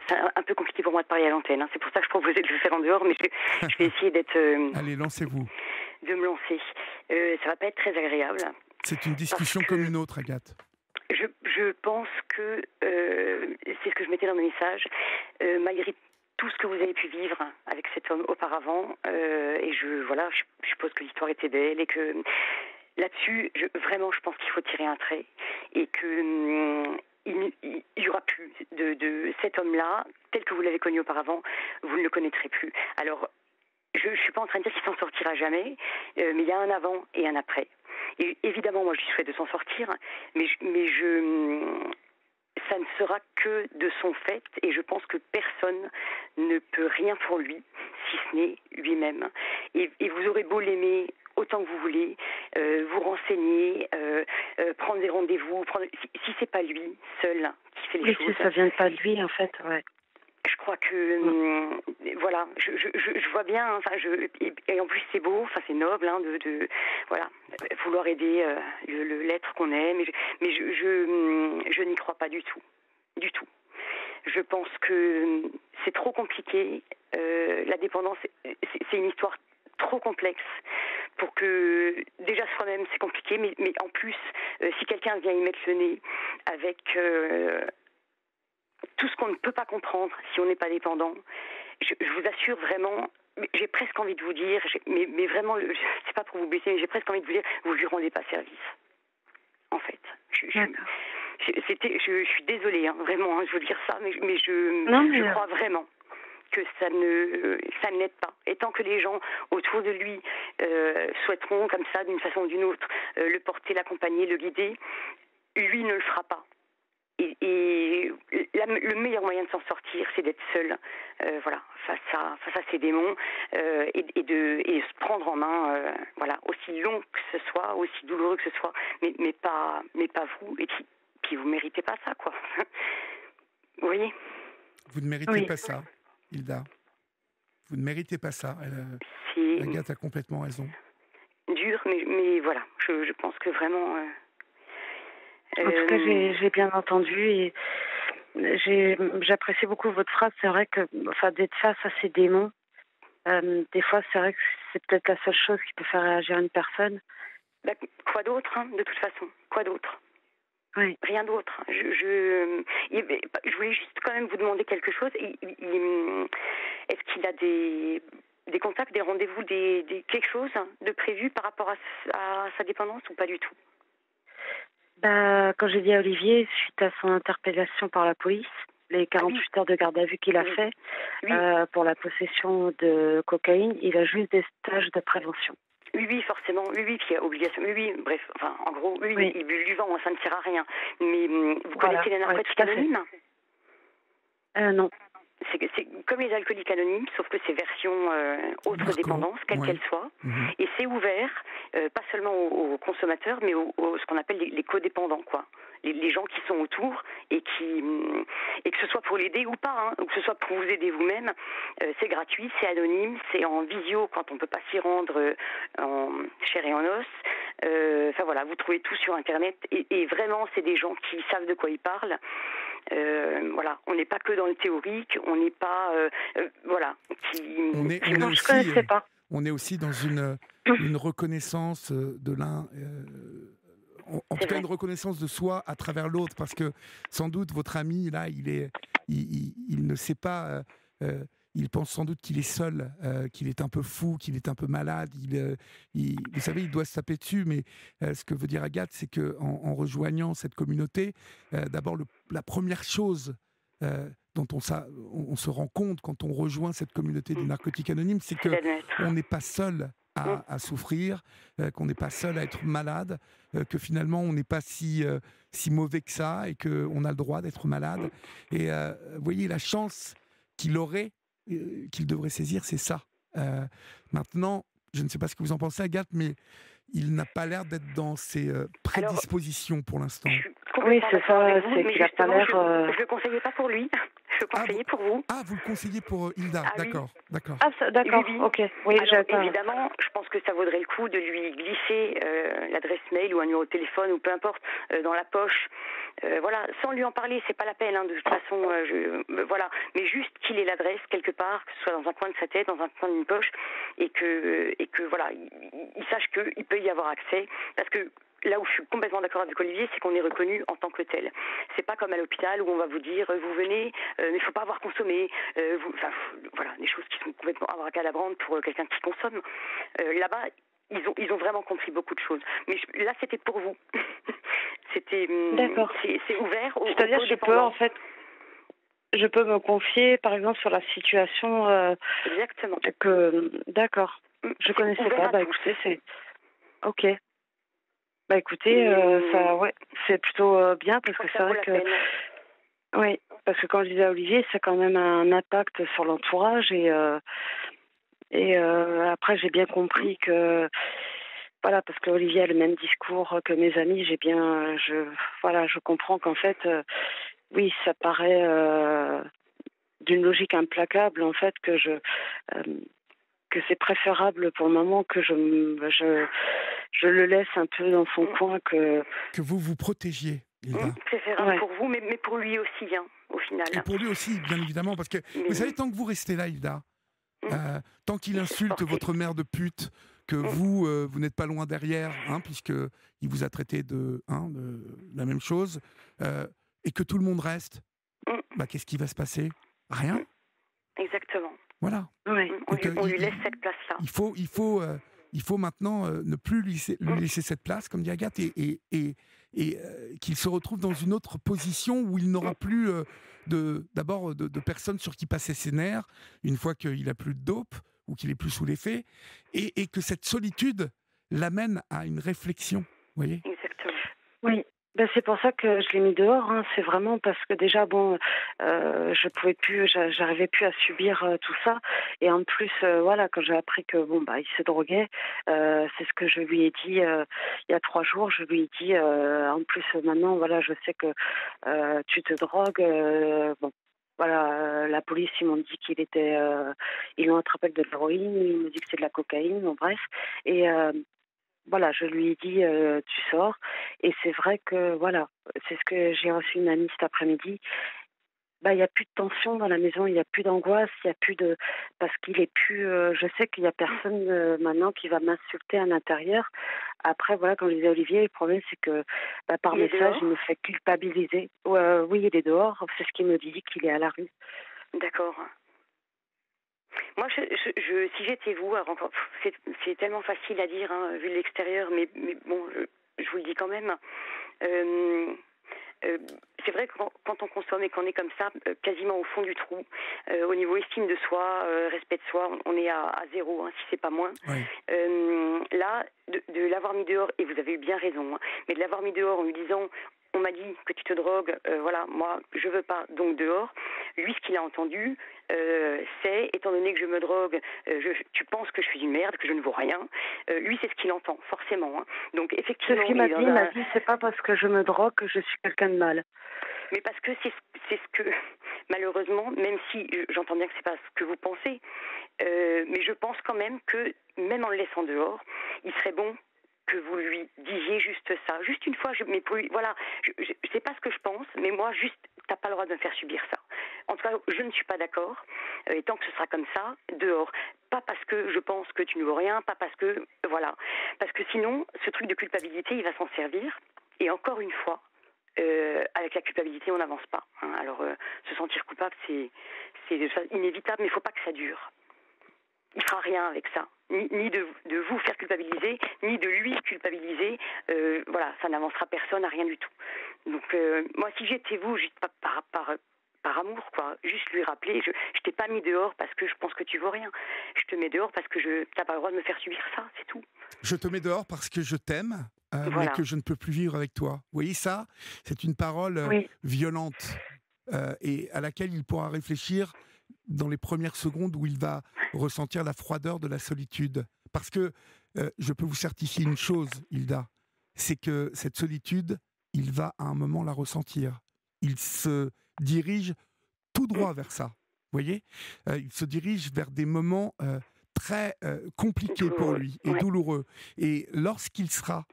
c'est un peu compliqué pour moi de parler à l'antenne, hein. C'est pour ça que je proposais de le faire en dehors, mais je vais essayer Allez, lancez-vous. de me lancer. Ça va pas être très agréable C'est une parce discussion comme que une autre, Agathe. je pense que c'est ce que je mettais dans le message, malgré tout ce que vous avez pu vivre avec cet homme auparavant, et je suppose que l'histoire était belle et que là-dessus, vraiment, je pense qu'il faut tirer un trait et que il y aura plus de cet homme-là, tel que vous l'avez connu auparavant, vous ne le connaîtrez plus. Alors, je ne suis pas en train de dire qu'il s'en sortira jamais, mais il y a un avant et un après. Et évidemment, moi, je lui souhaite de s'en sortir, ça ne sera que de son fait, et je pense que personne ne peut rien pour lui, si ce n'est lui-même. Et vous aurez beau l'aimer autant que vous voulez, vous renseigner, prendre des rendez-vous, si c'est pas lui seul qui fait les oui, choses. si ça vient pas de lui, en fait, ouais. Je crois que voilà, je vois bien, hein, enfin et en plus c'est beau, enfin c'est noble, hein, de voilà, vouloir aider l'être qu'on aime, je n'y crois pas du tout, du tout. Je pense que c'est trop compliqué. La dépendance, c'est une histoire trop complexe pour que déjà soi-même c'est compliqué, mais en plus si quelqu'un vient y mettre le nez avec tout ce qu'on ne peut pas comprendre si on n'est pas dépendant, je vous assure vraiment, j'ai presque envie de vous dire, mais vraiment, c'est pas pour vous blesser, mais j'ai presque envie de vous dire, vous lui rendez pas service, en fait. Je suis désolée, hein, vraiment, hein, je veux dire ça, mais je crois vraiment que ça ne l'aide pas. Et tant que les gens autour de lui souhaiteront, comme ça, d'une façon ou d'une autre, le porter, l'accompagner, le guider, lui ne le fera pas. Et le meilleur moyen de s'en sortir, c'est d'être seul, voilà, face à ces démons, et se prendre en main, voilà, aussi long que ce soit, aussi douloureux que ce soit, mais pas vous. Et puis vous méritez pas ça, quoi. Vous voyez ? Vous ne méritez pas ça, Hilda. Vous ne méritez pas ça. Agathe a complètement raison. Dur, mais voilà, je pense que vraiment. En tout cas, j'ai bien entendu et j'apprécie beaucoup votre phrase. C'est vrai que, enfin, d'être face à ces démons, des fois, c'est vrai que c'est peut-être la seule chose qui peut faire réagir une personne. Bah, quoi d'autre, hein, de toute façon? Quoi d'autre? Oui. Rien d'autre. Je voulais juste quand même vous demander quelque chose. Est-ce qu'il a des contacts, des rendez-vous, quelque chose de prévu par rapport à sa dépendance ou pas du tout? Bah, quand j'ai dit à Olivier, suite à son interpellation par la police, les Ah oui, 48 heures de garde à vue qu'il a oui, fait oui, pour la possession de cocaïne, il a juste des stages de prévention. oui, oui, forcément, oui, oui, puis il y a obligation, oui, oui, bref, enfin, en gros, oui, Oui, il bulle du vent, ça ne sert à rien. Mais vous voilà, connaissez les ouais, narcotiques tout à fait. anonymes? Non, C'est comme les alcooliques anonymes, sauf que c'est version autre Marco, dépendance, quelle ouais. qu'elle soit. Mhm. Et c'est ouvert, pas seulement aux consommateurs, mais ce qu'on appelle les codépendants, quoi. Les gens qui sont autour et et que ce soit pour l'aider ou pas, hein, ou que ce soit pour vous aider vous-même, c'est gratuit, c'est anonyme, c'est en visio quand on peut pas s'y rendre en chair et en os. Enfin voilà, vous trouvez tout sur Internet et vraiment c'est des gens qui savent de quoi ils parlent. Voilà, on n'est pas que dans le théorique, on n'est pas, voilà, On est, on est non, je aussi, connaissais pas. on est aussi dans une reconnaissance de l'un, en tout c'est cas vrai. une reconnaissance de soi à travers l'autre, parce que sans doute votre ami là, il ne sait pas, il pense sans doute qu'il est seul, qu'il est un peu fou, qu'il est un peu malade. Vous savez, il doit se taper dessus, mais ce que veut dire Agathe, c'est que en rejoignant cette communauté, d'abord la première chose dont on se rend compte quand on rejoint cette communauté des narcotiques anonymes, c'est C'est que d'admettre. on n'est pas seul à souffrir, qu'on n'est pas seul à être malade, que finalement on n'est pas si mauvais que ça et qu'on a le droit d'être malade. Et vous voyez, la chance qu'il aurait, qu'il devrait saisir, c'est ça. Maintenant, je ne sais pas ce que vous en pensez, Agathe, mais il n'a pas l'air d'être dans ses Alors, prédispositions pour je l'instant. suis Oui, complètement c'est d'accord ça, avec vous, c'est mais qu'il a pas justement, l'air. je le conseillais pas pour lui, je le Ah, vous, conseillais pour vous. vous le conseillez pour Hilda, Ah oui. d'accord, d'accord. Ah, Oui, d'accord, oui. ok. Oui, Alors j'avais pas. évidemment, je pense que ça vaudrait le coup de lui glisser l'adresse mail ou un numéro de téléphone ou peu importe dans la poche. Voilà, sans lui en parler, c'est pas la peine. Hein, de toute façon, voilà. Mais juste qu'il ait l'adresse quelque part, que ce soit dans un coin de sa tête, dans un coin d'une poche, et que voilà, il sache qu'il peut y avoir accès, parce que là où je suis complètement d'accord avec Olivier, c'est qu'on est reconnu en tant que tel. C'est pas comme à l'hôpital où on va vous dire vous venez, mais il faut pas avoir consommé. Voilà, des choses qui sont complètement abracadabrantes pour quelqu'un qui consomme. Là-bas, ils ont vraiment compris beaucoup de choses. Mais là, c'était pour vous. C'était, D'accord. c'est ouvert aux C'est-à-dire, je peux en codépendants. fait, je peux me confier, par exemple, sur la situation Exactement. que. D'accord. Je C'est connaissais ouvert pas. à Bah tous. écoutez, c'est. Ok. Bah écoutez, Et ça, ouais, c'est plutôt bien je parce crois que que ça c'est vaut vrai la que. peine. Oui, parce que quand je disais à Olivier, c'est quand même un impact sur l'entourage et après j'ai bien compris que voilà, parce que Olivier a le même discours que mes amis, je comprends qu'en fait oui, ça paraît d'une logique implacable en fait euh, que c'est préférable pour le moment que je le laisse un peu dans son coin que Que vous vous protégiez, Hilda. Préférable ouais. pour vous, mais pour lui aussi, hein, au final. Et pour lui aussi, bien évidemment, parce que Mais, vous savez, tant que vous restez là, Hilda, tant qu'il il se insulte portait. votre mère de pute, que vous n'êtes pas loin derrière, hein, puisque il vous a traité de la même chose, et que tout le monde reste, bah, qu'est-ce qui va se passer? Rien. Exactement. Voilà. Ouais. Donc On lui laisse cette place-là. il faut maintenant ne plus lui laisser cette place, comme dit Agathe, qu'il se retrouve dans une autre position où il n'aura plus d'abord de personnes sur qui passer ses nerfs une fois qu'il a plus de dope ou qu'il est plus sous l'effet, et que cette solitude l'amène à une réflexion. Vous voyez? Exactement. Oui, ben c'est pour ça que je l'ai mis dehors. Hein. C'est vraiment parce que déjà, bon, je pouvais plus, j'arrivais plus à subir tout ça. Et en plus, voilà, quand j'ai appris que bon, bah, il se droguait, c'est ce que je lui ai dit il y a 3 jours. Je lui ai dit, en plus, maintenant, voilà, je sais que tu te drogues. Bon. Voilà, la police, ils m'ont dit ils l'ont attrapé avec de l'héroïne, ils m'ont dit que c'est de la cocaïne, bon bref. Et voilà, je lui ai dit tu sors et c'est vrai que voilà, c'est ce que j'ai reçu une amie cet après-midi. Bah il y a plus de tension dans la maison, il y a plus d'angoisse, il y a plus de parce qu'il est plus je sais qu'il y a personne maintenant qui va m'insulter à l'intérieur. Après voilà, comme je disais à Olivier, le problème c'est que bah, par Il est message, dehors. il me fait culpabiliser. Oui, il est dehors, c'est ce qu'il me dit qu'il est à la rue. D'accord. Moi, si j'étais vous, alors c'est tellement facile à dire, hein, vu de l'extérieur, mais bon, je vous le dis quand même. C'est vrai que quand on consomme et qu'on est comme ça, quasiment au fond du trou, au niveau estime de soi, respect de soi, on est à zéro, hein, si c'est pas moins. Oui. Là, de l'avoir mis dehors, et vous avez eu bien raison, hein, mais de l'avoir mis dehors en lui disant, on m'a dit que tu te drogues, voilà, moi je veux pas, donc dehors. Lui, ce qu'il a entendu, c'est, étant donné que je me drogue, tu penses que je suis une merde, que je ne vaux rien. Lui, c'est ce qu'il entend, forcément. Hein. Donc effectivement, C'est ce qu'il m'a dit. Il m'a dit, c'est pas parce que je me drogue que je suis quelqu'un de mal. Mais parce que c'est ce que, malheureusement, même si j'entends bien que c'est pas ce que vous pensez, mais je pense quand même que, même en le laissant dehors, il serait bon que vous lui disiez juste ça. Juste une fois, mais pour lui, voilà, je sais pas ce que je pense, mais moi, juste, t'as pas le droit de me faire subir ça. En tout cas, je ne suis pas d'accord, et tant que ce sera comme ça, dehors. Pas parce que je pense que tu ne vaux rien, pas parce que, voilà. Parce que sinon, ce truc de culpabilité, il va s'en servir, et encore une fois, avec la culpabilité, on n'avance pas. Hein. Alors, se sentir coupable, c'est inévitable, mais il ne faut pas que ça dure. Il ne fera rien avec ça. Ni de vous faire culpabiliser, ni de lui culpabiliser. Voilà, ça n'avancera personne à rien du tout. Donc, moi, si j'étais vous, juste par amour, quoi, juste lui rappeler, je t'ai pas mis dehors parce que je pense que tu vaux rien. Je te mets dehors parce que t'as pas le droit de me faire subir ça, c'est tout. Je te mets dehors parce que je t'aime, voilà. mais que je ne peux plus vivre avec toi. Vous voyez ça? C'est une parole violente et à laquelle il pourra réfléchir dans les premières secondes où il va ressentir la froideur de la solitude. Parce que je peux vous certifier une chose, Hilda, c'est que cette solitude, il va à un moment la ressentir. Il se dirige tout droit vers ça. Vous voyez, il se dirige vers des moments très compliqués pour lui et douloureux. Et lorsqu'il sera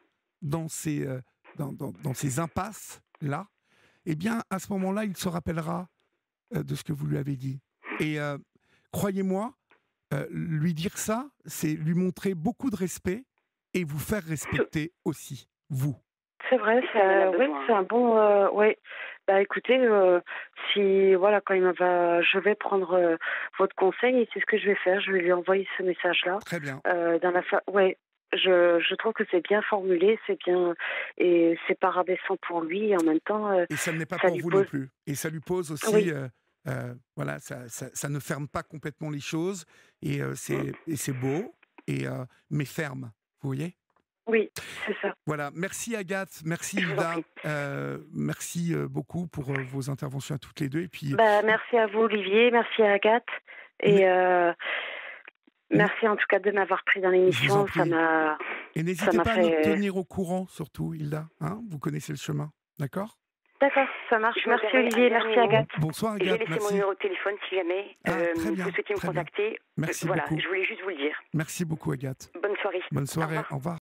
dans ces impasses-là, eh bien, à ce moment-là, il se rappellera de ce que vous lui avez dit. Et croyez-moi, lui dire ça, c'est lui montrer beaucoup de respect et vous faire respecter aussi, vous. C'est vrai, c'est un bon... ouais. Bah écoutez, si voilà, quand je vais prendre votre conseil et c'est ce que je vais faire. Je vais lui envoyer ce message-là. Très bien. Ouais. Je trouve que c'est bien formulé, c'est bien et c'est pas rabaissant pour lui et en même temps. Et ça ne l'est pas pour vous non plus. Et ça lui pose aussi. Oui. Voilà, ça ne ferme pas complètement les choses et c'est beau mais ferme. Vous voyez? Oui, c'est ça. Voilà, merci Agathe, merci Hilda, merci beaucoup pour vos interventions à toutes les deux. Et puis, merci à vous Olivier, merci à Agathe et merci en tout cas de m'avoir pris dans l'émission. Ça m'a. Et n'hésitez pas à nous tenir au courant surtout Hilda, hein, vous connaissez le chemin, d'accord? D'accord, ça marche. Merci Olivier, merci Agathe. Bonsoir Agathe, j'ai laissé mon numéro de téléphone si jamais vous souhaitez me contacter. Merci voilà, beaucoup. je voulais juste vous le dire. Merci beaucoup Agathe. Bonne soirée. Bonne soirée, au revoir.